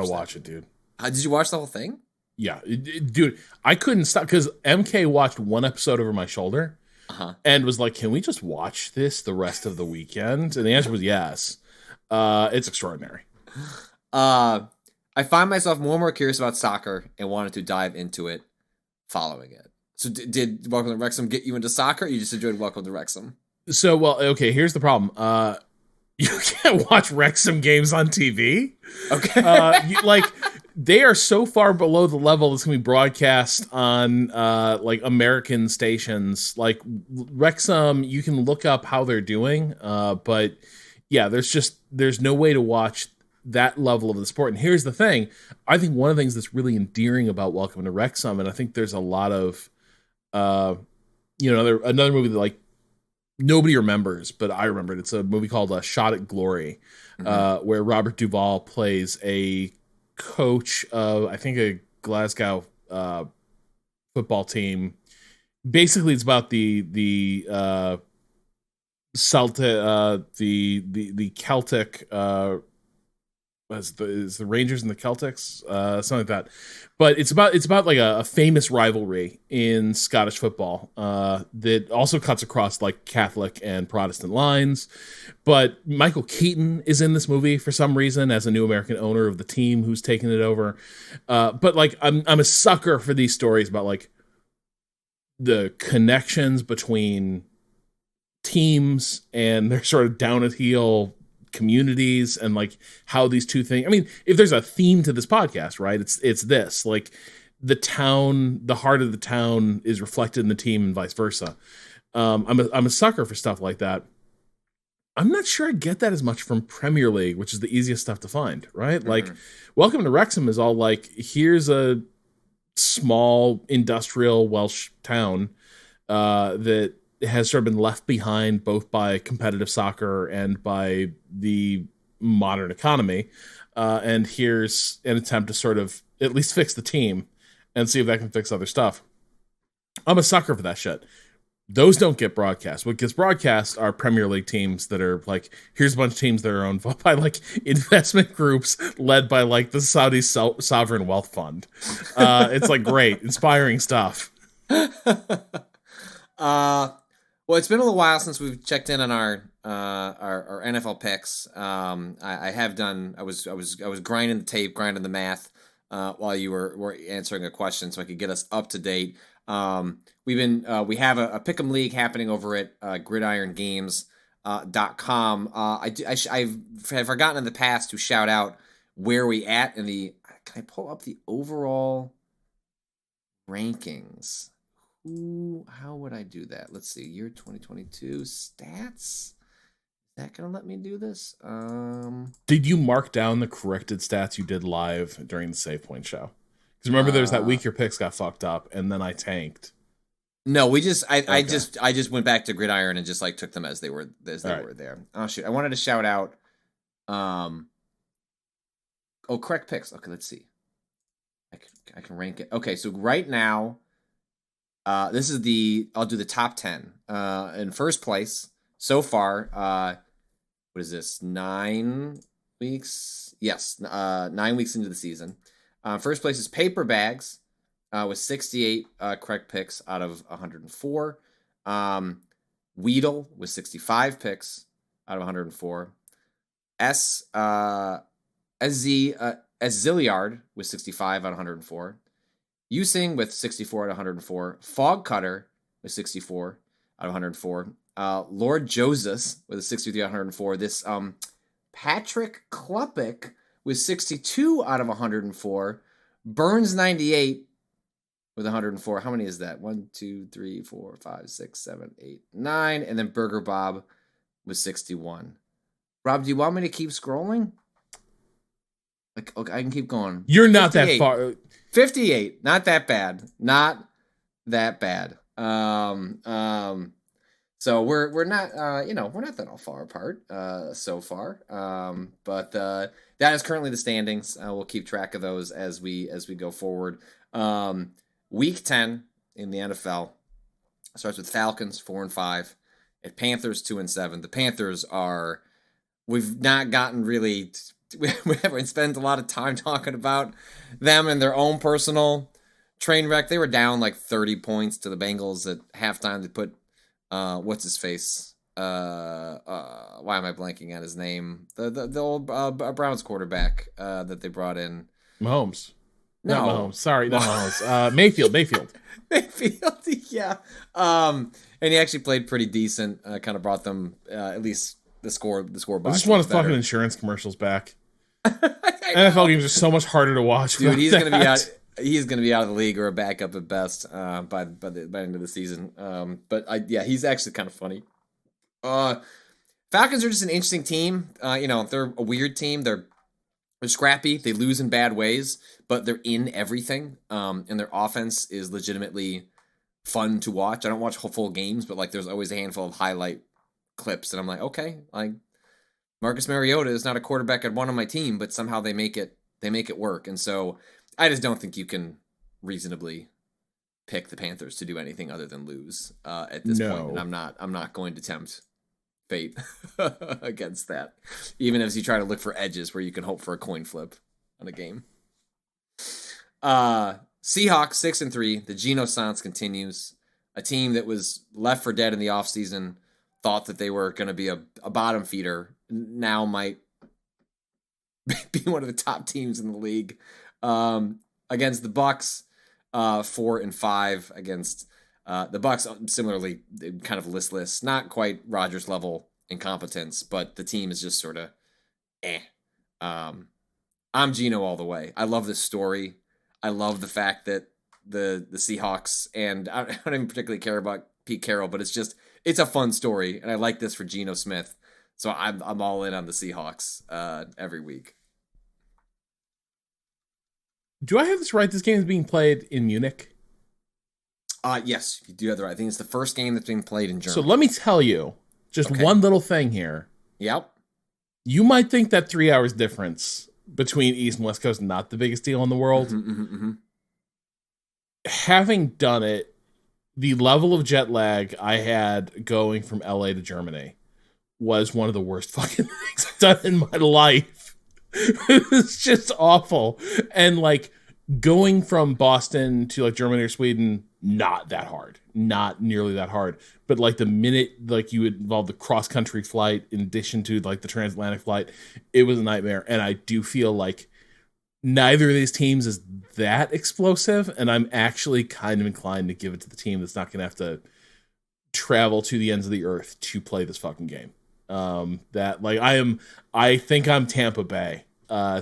watch it, dude. Did you watch the whole thing? Yeah, dude, I couldn't stop because MK watched one episode over my shoulder and was like, can we just watch this the rest of the weekend? And the answer was yes. It's extraordinary. I find myself more and more curious about soccer and wanted to dive into it following it. So did Welcome to Wrexham get you into soccer, or you just enjoyed Welcome to Wrexham? So, well, okay, here's the problem. You can't watch Wrexham games on TV. Okay. They are so far below the level that's going to be broadcast on like American stations. Like Wrexham, you can look up how they're doing, but yeah, there's no way to watch that level of the sport. And here's the thing: I think one of the things that's really endearing about Welcome to Wrexham, and I think there's a lot of, another movie that like nobody remembers, but I remembered. It's a movie called Shot at Glory, where Robert Duvall plays a coach of, I think, a Glasgow football team. Basically, it's about the Celtic, the Celtic is the Rangers and the Celtics, something like that. But it's about like a famous rivalry in Scottish football that also cuts across like Catholic and Protestant lines. But Michael Keaton is in this movie for some reason as a new American owner of the team who's taking it over. But like I'm a sucker for these stories about like the connections between teams and their sort of down at heel communities and like how these two things. I mean, if there's a theme to this podcast, right, it's this, like the town, the heart of the town is reflected in the team and vice versa. I'm a sucker for stuff like that. I'm not sure I get that as much from Premier League, which is the easiest stuff to find, right? Mm-hmm. Like Welcome to Wrexham is all like, here's a small industrial Welsh town that has sort of been left behind both by competitive soccer and by the modern economy. And here's an attempt to sort of at least fix the team and see if that can fix other stuff. I'm a sucker for that shit. Those don't get broadcast. What gets broadcast are Premier League teams that are like, here's a bunch of teams that are owned by like investment groups led by like the Saudi Sovereign Wealth Fund. It's like great, inspiring stuff. Well, it's been a little while since we've checked in on our NFL picks. I have done. I was grinding the tape, grinding the math while you were answering a question, so I could get us up to date. We have a pick'em league happening over at gridirongames.com. I've forgotten in the past to shout out where we at in the. Can I pull up the overall rankings? How would I do that? Let's see. Year 2022 stats. Is that gonna let me do this? Did you mark down the corrected stats you did live during the Save Point show? Because remember, there's that week your picks got fucked up, and then I tanked. No, I just went back to Gridiron and just like took them as they were there. Oh shoot! I wanted to shout out. Correct picks. Okay, let's see. I can rank it. Okay, so right now. I'll do the top 10. In first place so far, what is this? 9 weeks? Yes, 9 weeks into the season. First place is Paper Bags, with 68 correct picks out of 104. Weedle with 65 picks out of 104. Zilliard with 65 out of 104. Using with 64 out of 104. Fog Cutter with 64 out of 104. Lord Joseph with a 63 out of 104. This Patrick Klepek with 62 out of 104. Burns 98 with 104. How many is that? 1, 2, 3, 4, 5, 6, 7, 8, 9. And then Burger Bob with 61. Rob, do you want me to keep scrolling? Like, okay, I can keep going. You're not that far. 58, not that bad. Not that bad. So we're not we're not that all far apart so far. But that is currently the standings. We'll keep track of those as we go forward. Week 10 in the NFL starts with Falcons 4-5, at Panthers 2-7. The Panthers we've not gotten really. We haven't spent a lot of time talking about them and their own personal train wreck. They were down like 30 points to the Bengals at halftime. They put what's his face? Why am I blanking on his name? The old Browns quarterback that they brought in. Mahomes. No, not Mahomes. Sorry, not Mahomes. Mayfield. Mayfield, yeah. And he actually played pretty decent. Kind of brought them at least. The score box. I just want fucking insurance commercials back. NFL games are so much harder to watch. Dude, he's gonna be out. He's gonna be out of the league or a backup at best by the end of the season. He's actually kind of funny. Falcons are just an interesting team. They're a weird team. They're scrappy. They lose in bad ways, but they're in everything. And their offense is legitimately fun to watch. I don't watch full games, but like there's always a handful of highlight clips, and I'm like, okay, like Marcus Mariota is not a quarterback I'd want on my team, but somehow they make it work. And so I just don't think you can reasonably pick the Panthers to do anything other than lose at this point. And I'm not going to tempt fate against that, even as you try to look for edges where you can hope for a coin flip on a game. Seahawks 6-3. The Geno-sance continues. A team that was left for dead in the offseason, thought that they were going to be a bottom feeder, now might be one of the top teams in the league. Against the Bucs, 4-5 against the Bucs. Similarly, kind of listless, not quite Rodgers level incompetence, but the team is just sort of I'm Geno all the way. I love this story. I love the fact that the Seahawks, and I don't even particularly care about Pete Carroll, but it's a fun story, and I like this for Geno Smith. So I'm all in on the Seahawks every week. Do I have this right? This game is being played in Munich? Yes, you do have the right. I think it's the first game that's being played in Germany. So let me tell you just one little thing here. Yep. You might think that 3 hours difference between East and West Coast is not the biggest deal in the world. Having done it, the level of jet lag I had going from LA to Germany was one of the worst fucking things I've done in my life. It was just awful. And like going from Boston to like Germany or Sweden, not that hard. Not nearly that hard. But like the minute like you would involve the cross country flight in addition to like the transatlantic flight, it was a nightmare. And I do feel like neither of these teams is that explosive, and I'm actually kind of inclined to give it to the team that's not going to have to travel to the ends of the earth to play this fucking game. I think I'm Tampa Bay,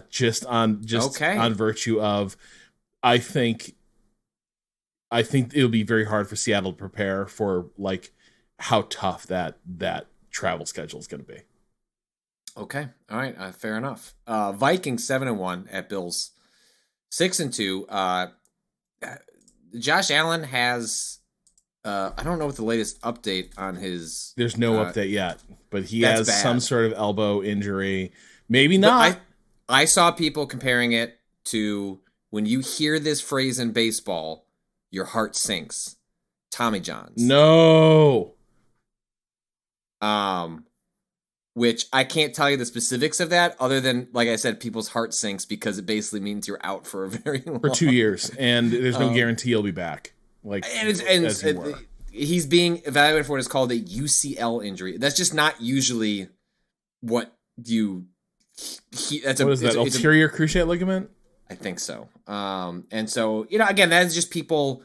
just on virtue of, I think it'll be very hard for Seattle to prepare for like how tough that travel schedule is going to be. Okay. All right. Fair enough. Vikings 7-1 at Bills 6-2. Josh Allen has, I don't know what the latest update on his. There's no update yet, but he has some sort of elbow injury. Maybe not. I saw people comparing it to when you hear this phrase in baseball, your heart sinks. Tommy John's. No. Which I can't tell you the specifics of that, other than, like I said, people's heart sinks because it basically means you're out for a very long. For 2 years, and there's no guarantee he'll be back. Like, he's being evaluated for what is called a UCL injury. That's just not usually what you. That's what is that? Ulterior cruciate ligament? I think so. And so again, that's just people,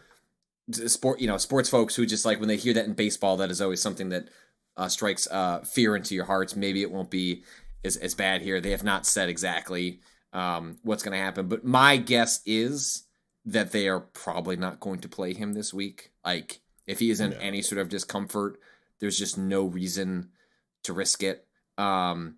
sports folks who just like when they hear that in baseball, that is always something that. Strikes fear into your hearts. Maybe it won't be as bad here. They have not said exactly what's going to happen, but my guess is that they are probably not going to play him this week. Like, if he is in any sort of discomfort, there's just no reason to risk it. The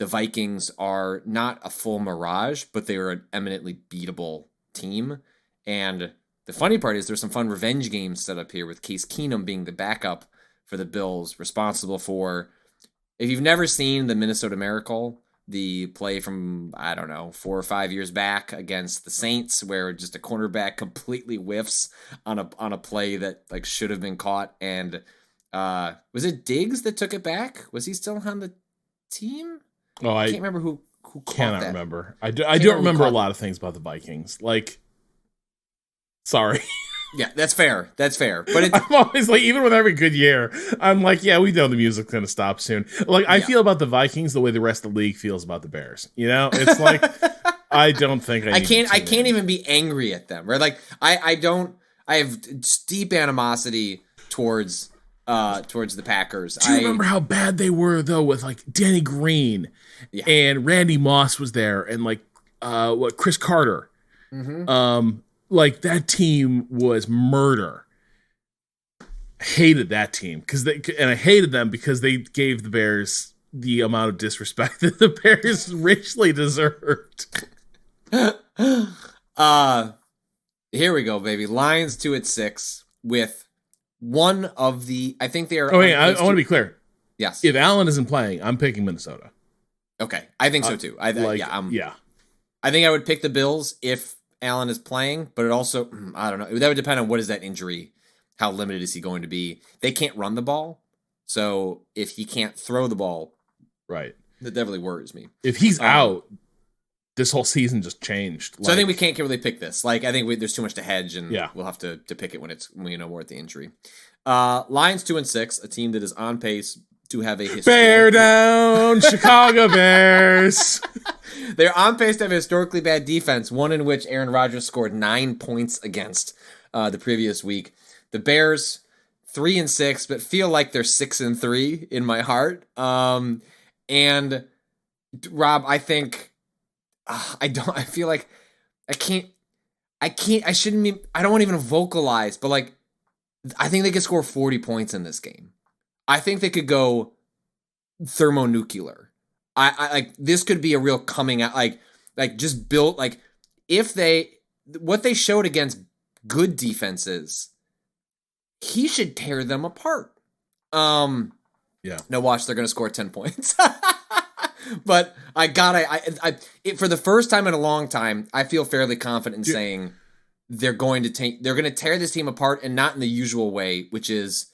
Vikings are not a full mirage, but they are an eminently beatable team. And the funny part is there's some fun revenge games set up here with Case Keenum being the backup for the Bills, responsible for, if you've never seen the Minnesota Miracle, the play from, 4 or 5 years back against the Saints, where just a cornerback completely whiffs on a play that like should have been caught. And was it Diggs that took it back? Was he still on the team? Oh, I can't remember who caught cannot that. Remember. I don't remember a lot of things about the Vikings. Like, sorry. Yeah, that's fair. But I'm always like, even with every good year, I'm like, yeah, we know the music's going to stop soon. Like, I feel about the Vikings the way the rest of the league feels about the Bears. It's like, I don't think I can't even be angry at them, right? Like, I have deep animosity towards the Packers. Do you remember how bad they were though with like Danny Green and Randy Moss was there and like Chris Carter. Mm-hmm. Like, that team was murder. Hated that team and I hated them because they gave the Bears the amount of disrespect that the Bears richly deserved. Here we go, baby. Lions 2-6 with one of the. I think they are. Oh, wait, I want to be clear. Yes. If Allen isn't playing, I'm picking Minnesota. Okay, I think so too. I think I would pick the Bills if Allen is playing, but it also, I don't know. That would depend on what is that injury, how limited is he going to be. They can't run the ball, So if he can't throw the ball, right, that definitely worries me. If he's out, this whole season just changed. So I think we can't really pick this. Like, I think there's too much to hedge, and yeah. we'll have to pick it when we know more at the injury. Lions 2-6, a team that is on pace to have a Bear down, Chicago Bears. They're on pace to have a historically bad defense, one in which Aaron Rodgers scored 9 points against the previous week. The Bears 3-6, but feel like they're 6-3 in my heart. And Rob, I think I feel like I don't want to even vocalize, but like I think they could score 40 points in this game. I think they could go thermonuclear. I like this could be a real coming out, like just built, like what they showed against good defenses, he should tear them apart. Yeah. No, watch, they're going to score 10 points. But for the first time in a long time, I feel fairly confident in saying they're going to tear this team apart, and not in the usual way, which is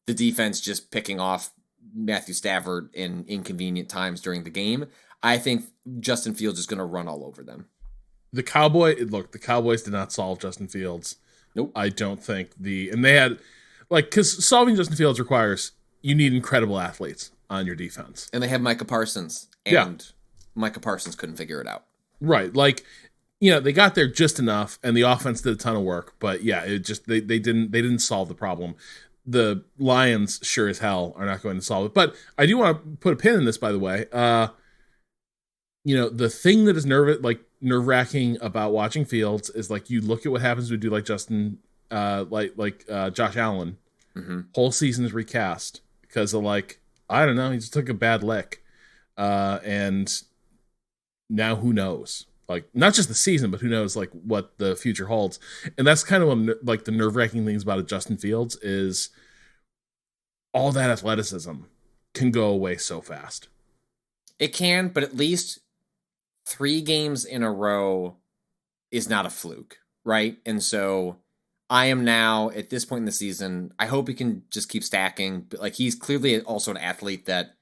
the defense just picking off Matthew Stafford in inconvenient times during the game. I think Justin Fields is going to run all over them. The Cowboys did not solve Justin Fields. Nope. I don't think and they had, because solving Justin Fields requires, you need incredible athletes on your defense. And they have Micah Parsons. And Micah Parsons couldn't figure it out. Right. They got there just enough, and the offense did a ton of work, but it just, they didn't solve the problem. The Lions sure as hell are not going to solve it. But I do want to put a pin in this, by the way. The thing that is nerve-wracking about watching Fields is you look at what happens when we do Justin, Josh Allen. Mm-hmm. Whole season is recast because of I don't know, he just took a bad lick. And now who knows? Not just the season, but who knows what the future holds. And that's kind of one, the nerve-wracking things about Justin Fields is all that athleticism can go away so fast. It can, but at least 3 games in a row is not a fluke, right? And so I am now at this point in the season, I hope he can just keep stacking. But he's clearly also an athlete that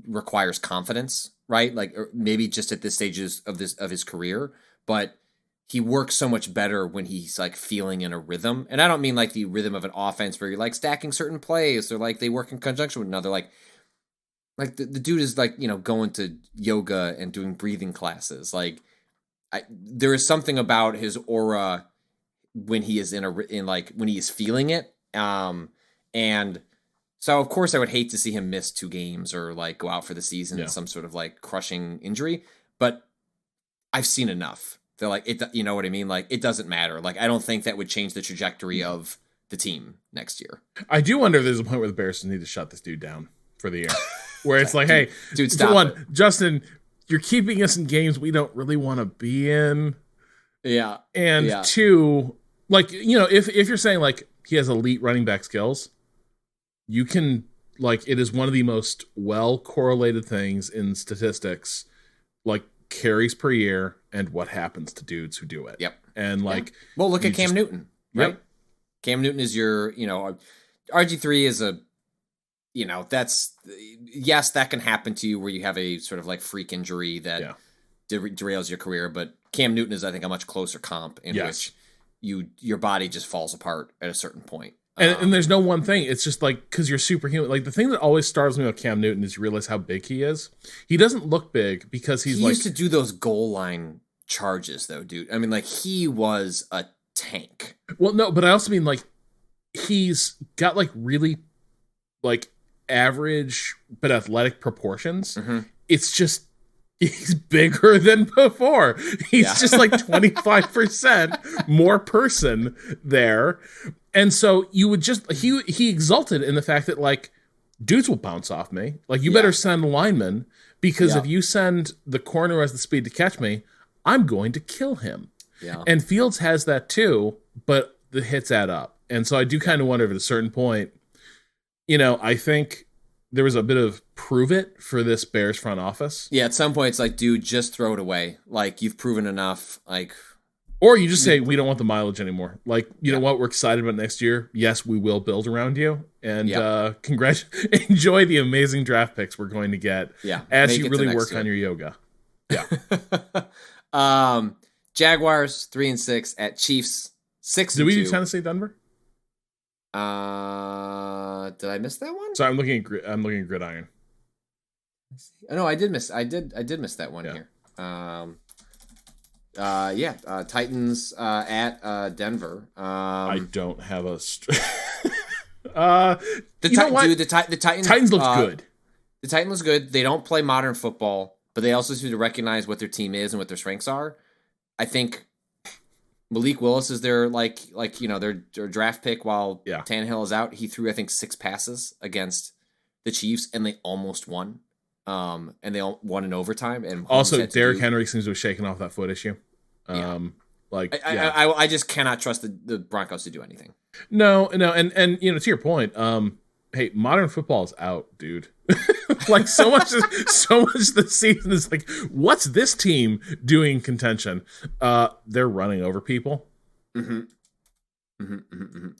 requires confidence, right? Or maybe just at this stages of his career, but he works so much better when he's feeling in a rhythm. And I don't mean the rhythm of an offense where you're stacking certain plays, or they work in conjunction with another. The dude is going to yoga and doing breathing classes. There is something about his aura when he is when he is feeling it. And so, of course, I would hate to see him miss 2 games or go out for the season in some sort of crushing injury. But I've seen enough. They're you know what I mean? It doesn't matter. I don't think that would change the trajectory of the team next year. I do wonder if there's a point where the Bears need to shut this dude down for the year. Where it's hey, dude, stop. One, Justin, you're keeping us in games we don't really want to be in. Yeah. And 2, if you're saying he has elite running back skills, you can it is one of the most well correlated things in statistics, carries per year and what happens to dudes who do it. Yep. And well, look at Cam Newton, right? Yep. Cam Newton is your, RG3 is a, that can happen to you where you have a sort of freak injury that derails your career. But Cam Newton is, I think, a much closer comp in which your body just falls apart at a certain point. And there's no one thing. It's just because you're superhuman. The thing that always startles me about Cam Newton is you realize how big he is. He doesn't look big because he used to do those goal line charges, though, dude. I mean, he was a tank. Well, no, but I also mean he's got really average but athletic proportions. Mm-hmm. It's just he's bigger than before. He's just 25% more person there. And so you would just he exulted in the fact that dudes will bounce off me. You better send linemen, because if you send the corner who has the speed to catch me, I'm going to kill him. Yeah. And Fields has that too, but the hits add up. And so I do kind of wonder if at a certain point, I think there was a bit of prove it for this Bears front office. Yeah, at some point it's dude, just throw it away. You've proven enough. Or you just say, we don't want the mileage anymore. Like, you know what? We're excited about next year. Yes, we will build around you. And enjoy the amazing draft picks we're going to get as you really work on your yoga. Yeah. Jaguars 3-6 at Chiefs 6-2. Did we do Tennessee Denver? Did I miss that one? So I'm looking at Gridiron. No, I did miss that one here. Titans at Denver. I don't have a. The Titans look good. The Titans look good. They don't play modern football, but they also seem to recognize what their team is and what their strengths are. I think Malik Willis is their their draft pick while Tannehill is out. He threw, I think, 6 passes against the Chiefs, and they almost won. And they all won in overtime. And also, Derrick Henry seems to have shaken off that foot issue. I just cannot trust the Broncos to do anything. No, and to your point, hey, modern football is out, dude. Like so much this season is like, what's this team doing in contention? They're running over people. I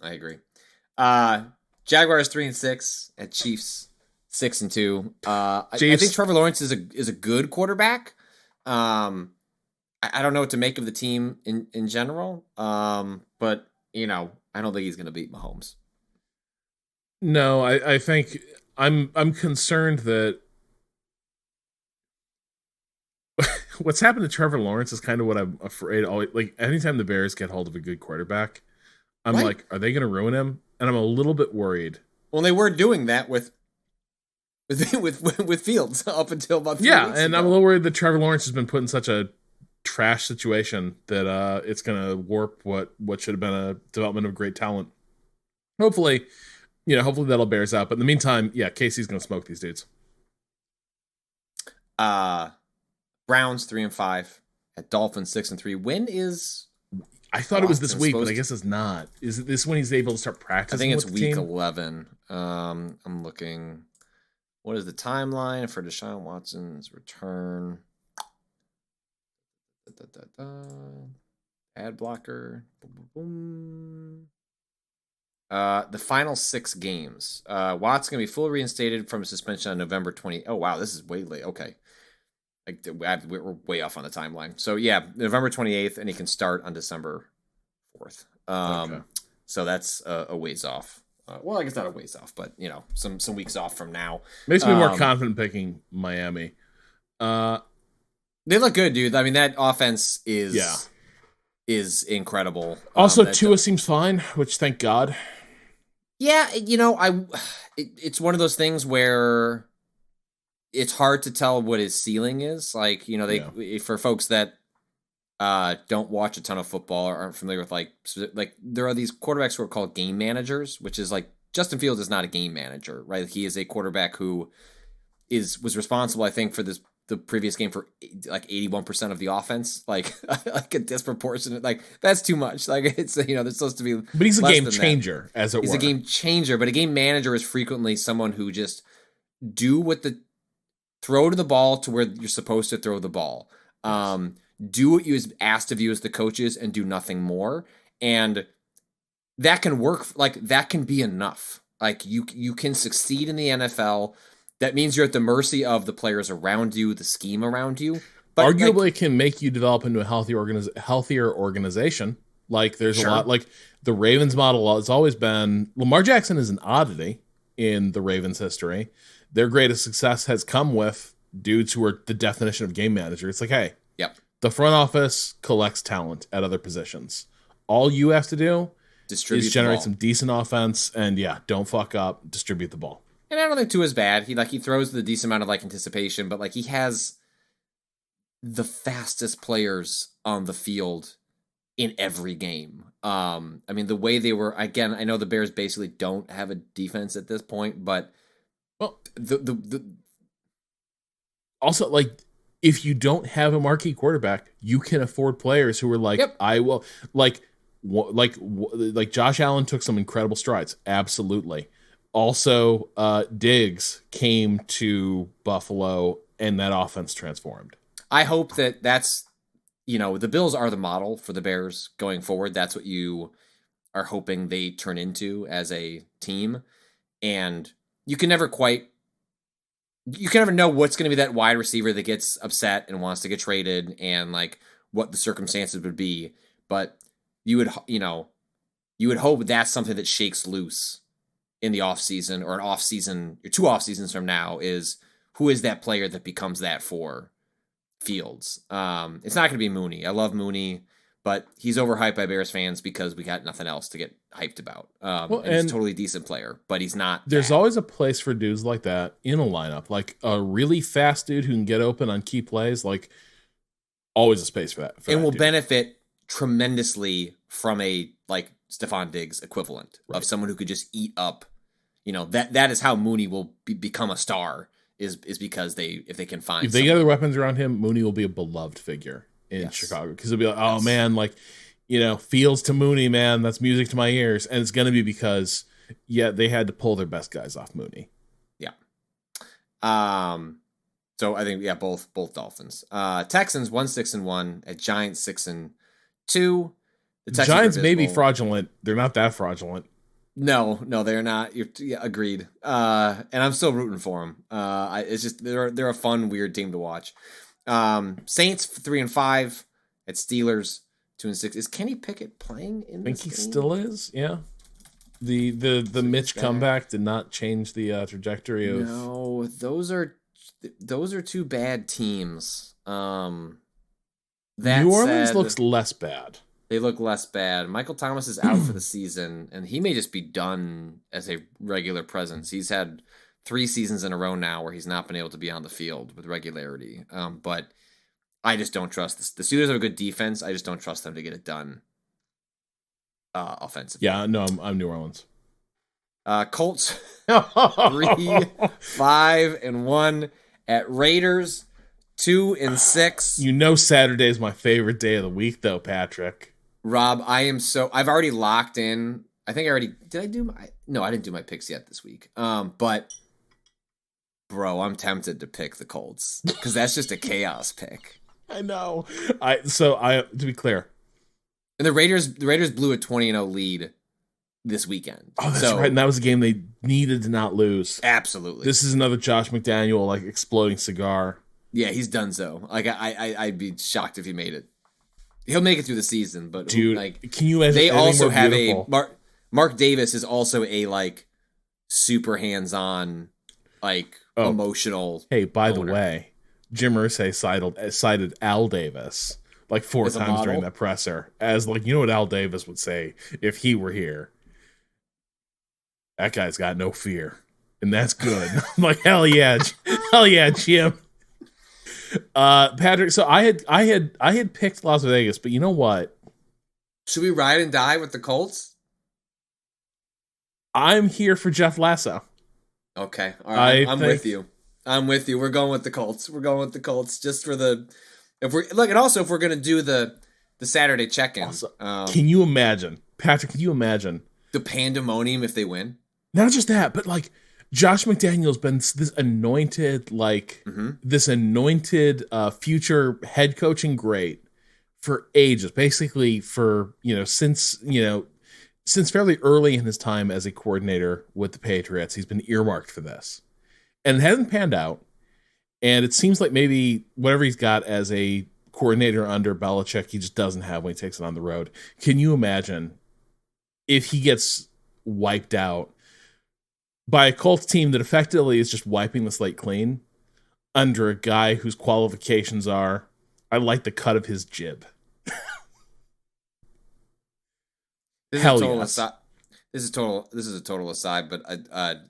agree. Jaguars 3-6 at Chiefs 6-2. I think Trevor Lawrence is a good quarterback. I don't know what to make of the team in general. But I don't think he's going to beat Mahomes. No, I think I'm concerned that what's happened to Trevor Lawrence is kind of what I'm afraid. Like anytime the Bears get hold of a good quarterback, I'm like, are they going to ruin him? And I'm a little bit worried. Well, they were doing that with Fields up until about 3 weeks ago. I'm a little worried that Trevor Lawrence has been put in such a trash situation that it's going to warp what should have been a development of great talent. Hopefully that'll bears out. But in the meantime, Casey's going to smoke these dudes. Browns 3-5 at Dolphins 6-3. When is? I thought it was this week, but I guess it's not. Is it this when he's able to start practicing? I think it's week 11. I'm looking. What is the timeline for Deshaun Watson's return? Ad blocker. Boom. The final 6 games. Watt's going to be fully reinstated from suspension on November 20. Oh, wow. This is way late. Okay. We're way off on the timeline. So, November 28th, and he can start on December 4th. Okay. So that's a ways off. Well, I guess not a ways off, but, some weeks off from now. Makes me more confident picking Miami. They look good, dude. I mean, that offense is incredible. Also, Tua seems fine, which thank God. Yeah, it's one of those things where it's hard to tell what his ceiling is. Like, for folks that don't watch a ton of football or aren't familiar with like there are these quarterbacks who are called game managers, which is like Justin Fields is not a game manager, right? He is a quarterback who was responsible, I think, for the previous game for like 81% of the offense, like a disproportionate, like that's too much. Like it's there's supposed to be, but he's a game changer, as it were. He's a game changer, but a game manager is frequently someone who just throw to the ball to where you're supposed to throw the ball. Do what you is asked of you as the coaches and do nothing more. And that can work. Like that can be enough. Like you can succeed in the NFL. That means you're at the mercy of the players around you, the scheme around you. But arguably, it can make you develop into a healthier organization. Like there's a lot. Like the Ravens model has always been. Lamar Jackson is an oddity in the Ravens' history. Their greatest success has come with dudes who are the definition of game manager. It's like, hey, the front office collects talent at other positions. All you have to do is generate some decent offense, and don't fuck up. Distribute the ball. And I don't think Tua is bad. He throws the decent amount of anticipation, but he has the fastest players on the field in every game. I mean, the way they were, again, I know the Bears basically don't have a defense at this point, but also if you don't have a marquee quarterback, you can afford players who are like, I will like Josh Allen took some incredible strides. Absolutely. Also, Diggs came to Buffalo and that offense transformed. I hope that's, the Bills are the model for the Bears going forward. That's what you are hoping they turn into as a team. And you can never know what's going to be that wide receiver that gets upset and wants to get traded and like what the circumstances would be. But you would hope that's something that shakes loose in the offseason or an offseason or 2 off seasons from now is who is that player that becomes that for Fields. It's not going to be Mooney. I love Mooney, but he's overhyped by Bears fans because we got nothing else to get hyped about. And he's a totally decent player, but he's not. There's always a place for dudes like that in a lineup, like a really fast dude who can get open on key plays. Like always a space for that. And will benefit tremendously from a like Stephon Diggs equivalent of someone who could just eat up. That is how Mooney will become a star. Is because if they can find, if they get the weapons around him, Mooney will be a beloved figure in Chicago, because it'll be like, oh man, like Fields to Mooney, man, that's music to my ears, and it's gonna be because they had to pull their best guys off Mooney. Yeah. So I think both Dolphins. Texans 1-6-1 at Giants 6-2. The Giants may be fraudulent. They're not that fraudulent. No, they're not. Agreed. And I'm still rooting for them. It's just they're a fun, weird team to watch. Saints 3-5 at Steelers 2-6. Is Kenny Pickett playing in this game? I think he still is. Yeah. The Mitch comeback did not change the trajectory of. No, those are 2 bad teams. New Orleans looks less bad. They look less bad. Michael Thomas is out for the season, and he may just be done as a regular presence. He's had 3 seasons in a row now where he's not been able to be on the field with regularity. But I just don't trust this. The Steelers have a good defense. I just don't trust them to get it done offensively. Yeah, no, I'm New Orleans. Colts 3-5-1 at Raiders 2-6. Saturday is my favorite day of the week, though, Patrick. Rob, I've already locked in. I think I didn't do my picks yet this week. But bro, I'm tempted to pick the Colts because that's just a chaos pick. I know. To be clear. And the Raiders blew a 20-0 lead this weekend. Oh, that's right. And that was a game they needed to not lose. Absolutely. This is another Josh McDaniel like exploding cigar. Yeah, he's done so. Like I'd be shocked if he made it. He'll make it through the season, but dude, can you imagine? They also have Mark Davis is also a like super hands-on, like emotional. Hey, by the way, Jim Irsay cited Al Davis like 4 times during that presser as like, what Al Davis would say if he were here. That guy's got no fear, and that's good. I'm like, hell yeah, Jim. Patrick, so I had picked Las Vegas, but you know what? Should we ride and die with the Colts? I'm here for Jeff Lasso. Okay, all right, I'm with you. We're going with the Colts. Just for if we're gonna do the Saturday check-ins. Can you imagine, Patrick? Can you imagine the pandemonium if they win? Not just that, but like. Josh McDaniel's been this anointed future head coaching great for ages, basically for since fairly early in his time as a coordinator with the Patriots. He's been earmarked for this, and it hasn't panned out. And it seems like maybe whatever he's got as a coordinator under Belichick, he just doesn't have when he takes it on the road. Can you imagine if he gets wiped out by a Colts team that effectively is just wiping the slate clean under a guy whose qualifications are, I like the cut of his jib. Hell yes. This is a total aside, but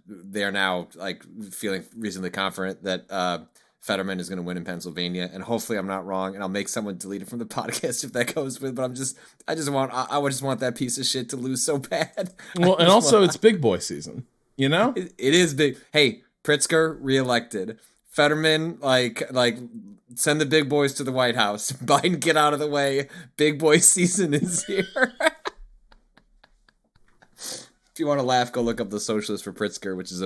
they are now like feeling reasonably confident that Fetterman is going to win in Pennsylvania, and hopefully I'm not wrong, and I'll make someone delete it from the podcast if that goes with. But I just want that piece of shit to lose so bad. Well, and also it's big boy season. It is big. Hey, Pritzker reelected. Fetterman, like send the big boys to the White House. Biden, get out of the way. Big boy season is here. If you want to laugh, go look up the Socialist for Pritzker, which is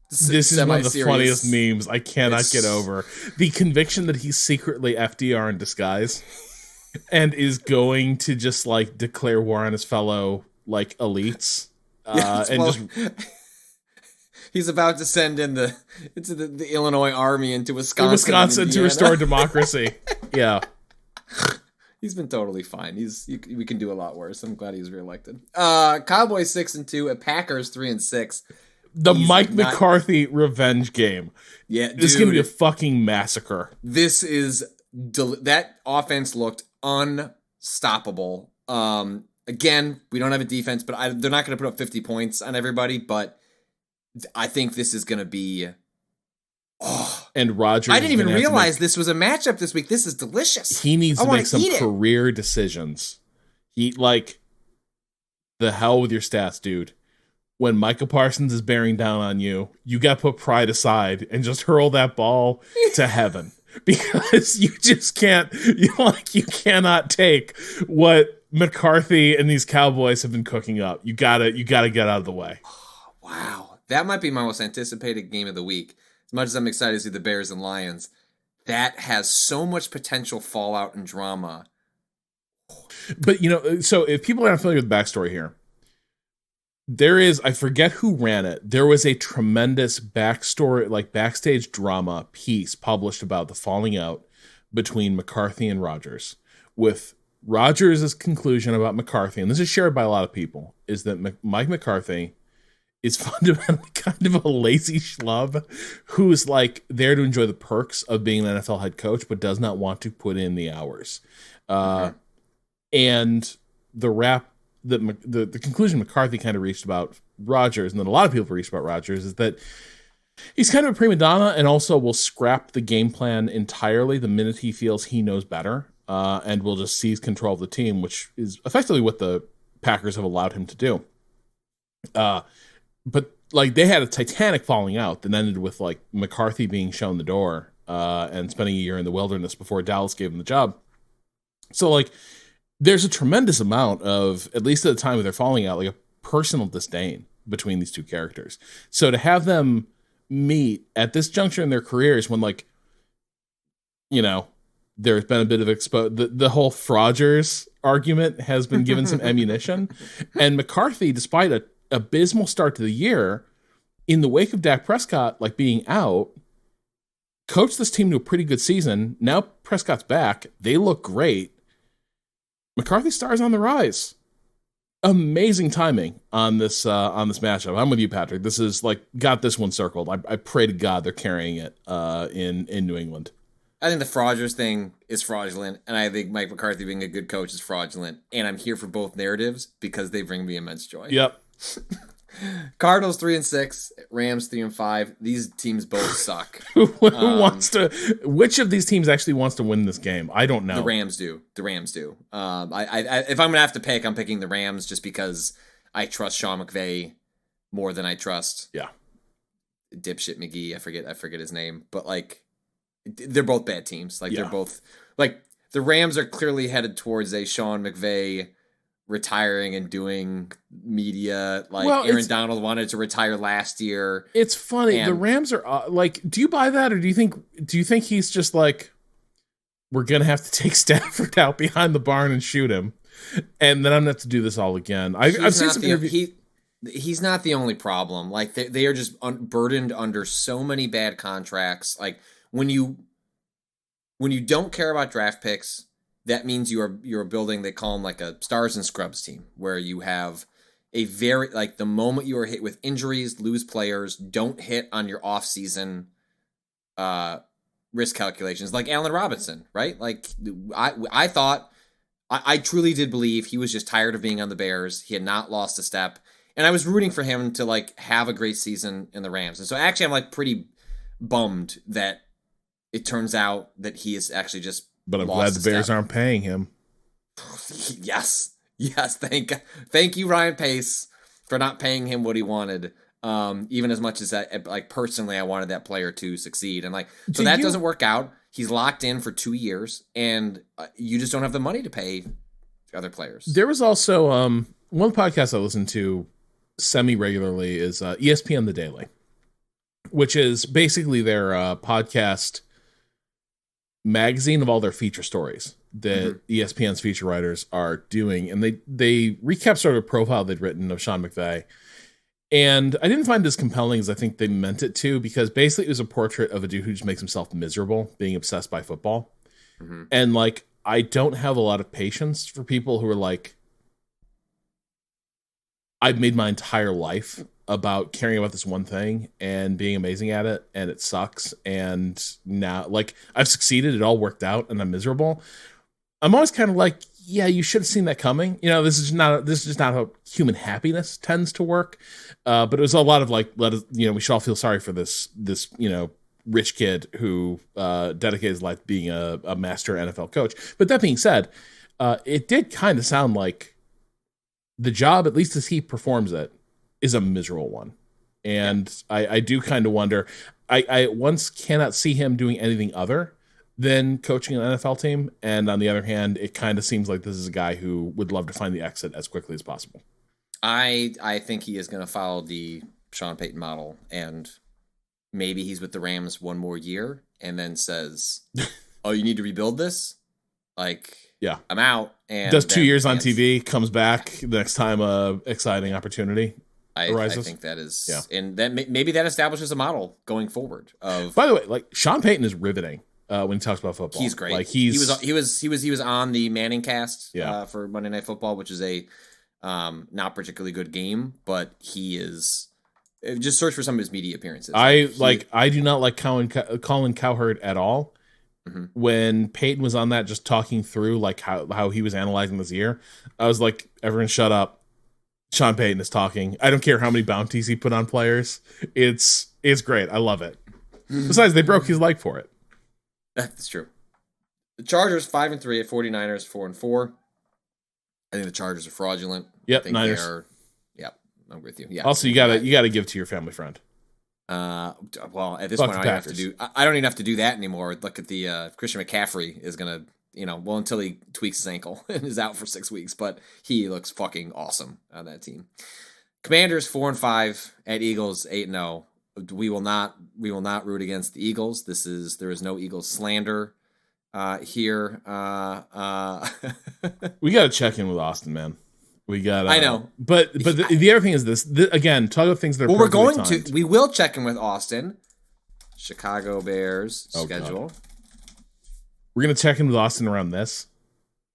this is one of the funniest memes I cannot get over. The conviction that he's secretly FDR in disguise. and is going to just like declare war on his fellow like elites. He's about to send in the Illinois army into Wisconsin to restore democracy. Yeah. He's been totally fine. We can do a lot worse. I'm glad he's reelected. Cowboys 6-2 at Packers 3-6. The Mike McCarthy revenge game. Yeah, this is gonna be a fucking massacre. This is that offense looked unstoppable. Again, we don't have a defense, but they're not going to put up 50 points on everybody. But I think this is going to be. Oh, and Rodgers. I didn't even realize this was a matchup this week. This is delicious. He needs to make some career decisions. The hell with your stats, dude. When Micah Parsons is bearing down on you, you got to put pride aside and just hurl that ball to heaven, because you just can't. You cannot take what McCarthy and these Cowboys have been cooking up. You gotta get out of the way. Wow, that might be my most anticipated game of the week. As much as I'm excited to see the Bears and Lions, that has so much potential fallout and drama. But so if people aren't familiar with the backstory here, there is, I forget who ran it, there was a tremendous backstory, like backstage drama piece published about the falling out between McCarthy and Rodgers, with Rodgers' conclusion about McCarthy, and this is shared by a lot of people, is that Mike McCarthy is fundamentally kind of a lazy schlub who's like there to enjoy the perks of being an NFL head coach, but does not want to put in the hours. And the conclusion McCarthy kind of reached about Rodgers, and then a lot of people reached about Rodgers, is that he's kind of a prima donna and also will scrap the game plan entirely the minute he feels he knows better, and will just seize control of the team, which is effectively what the Packers have allowed him to do. But like they had a titanic falling out that ended with like McCarthy being shown the door and spending a year in the wilderness before Dallas gave him the job. So like there's a tremendous amount of, at least at the time of their falling out, like a personal disdain between these two characters. So to have them meet at this juncture in their careers when like, there's been a bit of the whole Frogers argument has been given some ammunition, and McCarthy, despite a abysmal start to the year, in the wake of Dak Prescott like being out, coached this team to a pretty good season. Now Prescott's back, they look great. McCarthy's star is on the rise. Amazing timing on this matchup. I'm with you, Patrick. This is like got this one circled. I pray to God they're carrying it in New England. I think the Frogers thing is fraudulent, and I think Mike McCarthy being a good coach is fraudulent. And I'm here for both narratives because they bring me immense joy. Yep. Cardinals 3-6, Rams 3-5. These teams both suck. Which of these teams actually wants to win this game? I don't know. The Rams do. I if I'm gonna have to pick, I'm picking the Rams just because I trust Sean McVay more than I trust dipshit McGee. I forget his name, but like they're both bad teams. Like they're both like the Rams are clearly headed towards a Sean McVay retiring and doing media. Aaron Donald wanted to retire last year. It's funny. The Rams are like, do you buy that, or do you think he's just like, we're gonna have to take Stafford out behind the barn and shoot him, and then I'm gonna have to do this all again? I've seen some interviews. He's not the only problem. Like they are just burdened under so many bad contracts. Like when you don't care about draft picks, that means you're building, they call them like a stars and scrubs team, where you have a very, like the moment you are hit with injuries, lose players, don't hit on your off-season risk calculations, like Allen Robinson, right? Like I thought, I truly did believe he was just tired of being on the Bears. He had not lost a step. And I was rooting for him to like have a great season in the Rams. And so actually I'm like pretty bummed that it turns out that he is actually just. But I'm glad the Bears aren't paying him. Yes. Thank you, Ryan Pace, for not paying him what he wanted. Even as much as that, like personally, I wanted that player to succeed, and like so that doesn't work out. He's locked in for 2 years, and you just don't have the money to pay other players. There was also one podcast I listen to semi-regularly is ESPN The Daily, which is basically their podcast magazine of all their feature stories. that ESPN's feature writers are doing, and they recap sort of a profile they'd written of Sean McVay. And I didn't find it as compelling as I think they meant it to, because basically it was a portrait of a dude who just makes himself miserable being obsessed by football. And like, I don't have a lot of patience for people who are like, I've made my entire life about caring about this one thing and being amazing at it, and it sucks. And now, like, I've succeeded, it all worked out, and I'm miserable. I'm always kind of like, yeah, you should have seen that coming. You know, this is just not how human happiness tends to work. But it was a lot of like, we should all feel sorry for this, rich kid who dedicated his life to being a master NFL coach. But that being said, it did kind of sound like the job, at least as he performs it, is a miserable one. And I do kind of wonder, I once cannot see him doing anything other than coaching an NFL team. And on the other hand, it kind of seems like this is a guy who would love to find the exit as quickly as possible. I think he is going to follow the Sean Payton model, and maybe he's with the Rams one more year and then says, oh, you need to rebuild this? Like, yeah, I'm out. And does 2 years on TV, comes back the next time a exciting opportunity arises. I think that is, and then maybe that establishes a model going forward. By the way, like, Sean Payton is riveting when he talks about football. He's great. Like, he was on the Manning cast for Monday Night Football, which is a not particularly good game, but he is. Just search for some of his media appearances. I do not like Colin Cowherd at all. When Peyton was on that, just talking through like how he was analyzing this year, I was like, everyone shut up. Sean Payton is talking. I don't care how many bounties he put on players. It's great. I love it. Besides, they broke his leg for it. That's true. The Chargers 5-3 at 49ers 4-4. I think the Chargers are fraudulent. Yep, I think Niners. I'm with you. Yeah. Also, you gotta give to your family friend. Well, at this point, I don't even have to do that anymore. Look at the Christian McCaffrey is gonna, until he tweaks his ankle and is out for 6 weeks, but he looks fucking awesome on that team. Commanders 4-5 at Eagles 8-0. We will not root against the Eagles. There is no Eagles slander here. We gotta check in with Austin, man. We got. I know, but the other thing is this again. Talk about things that are. Well, we're going timed. We will check in with Austin. Chicago Bears schedule. God. We're gonna check in with Austin around this.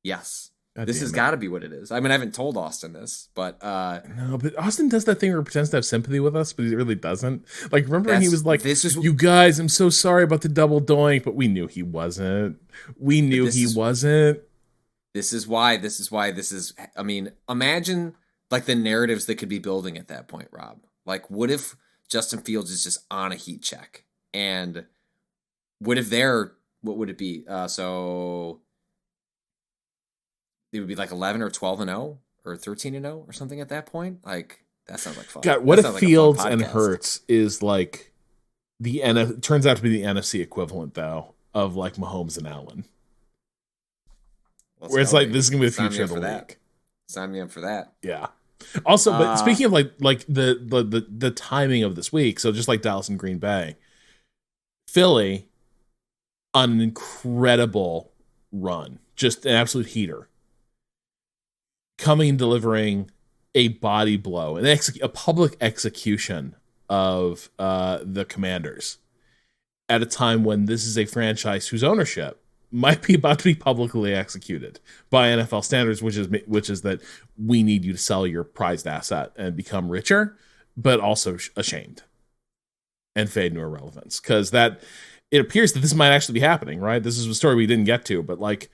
Yes, this has got to be what it is. I mean, I haven't told Austin this, but no. But Austin does that thing where he pretends to have sympathy with us, but he really doesn't. Like, remember when he was like, "You guys, I'm so sorry about the double doink," but we knew he wasn't. We knew he wasn't. This is why this is, I mean, imagine like the narratives that could be building at that point, Rob. Like, what if Justin Fields is just on a heat check? And what if what would it be? So it would be like 11 or 12-0 or 13-0 or something at that point. Like, that sounds like fun. God, what if Fields and Hurts is like turns out to be the NFC equivalent though of like Mahomes and Allen? Where it's like, this is gonna be the future of the league. Sign me up for that. Yeah. Also, but speaking of like the timing of this week, so just like Dallas and Green Bay, Philly on an incredible run, just an absolute heater, coming and delivering a body blow, a public execution of the Commanders at a time when this is a franchise whose ownership might be about to be publicly executed by NFL standards, which is that we need you to sell your prized asset and become richer, but also ashamed and fade into irrelevance. Because it appears that this might actually be happening, right? This is a story we didn't get to, but like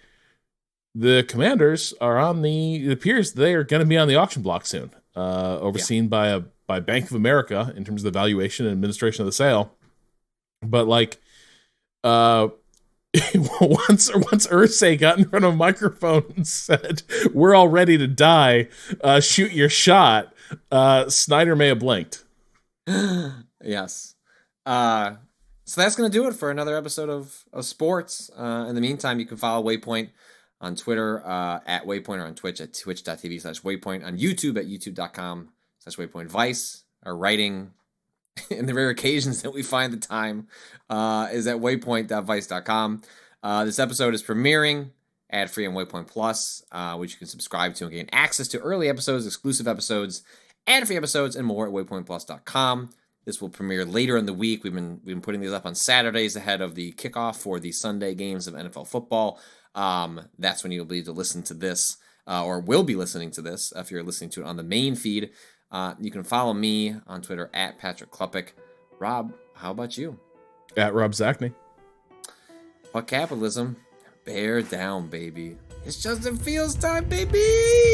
the Commanders are it appears they are going to be on the auction block soon, overseen by Bank of America in terms of the valuation and administration of the sale. But like, once Irsay got in front of a microphone and said, "We're all ready to die. Shoot your shot." Snyder may have blinked. Yes. So that's going to do it for another episode of sports. In the meantime, you can follow Waypoint on Twitter at Waypoint, or on Twitch at twitch.tv/Waypoint, on YouTube at youtube.com/Waypoint. Vice, our writing in the rare occasions that we find the time, is at waypoint.vice.com. This episode is premiering ad-free on Waypoint Plus, which you can subscribe to and gain access to early episodes, exclusive episodes, ad-free episodes, and more at waypointplus.com. This will premiere later in the week. We've been putting these up on Saturdays ahead of the kickoff for the Sunday games of NFL football. That's when you'll be able to listen to this, or will be listening to this if you're listening to it on the main feed. You can follow me on Twitter at Patrick Klepek. Rob, how about you? At Rob Zachney. Fuck capitalism. Bear down, baby. It's Justin Fields time, baby!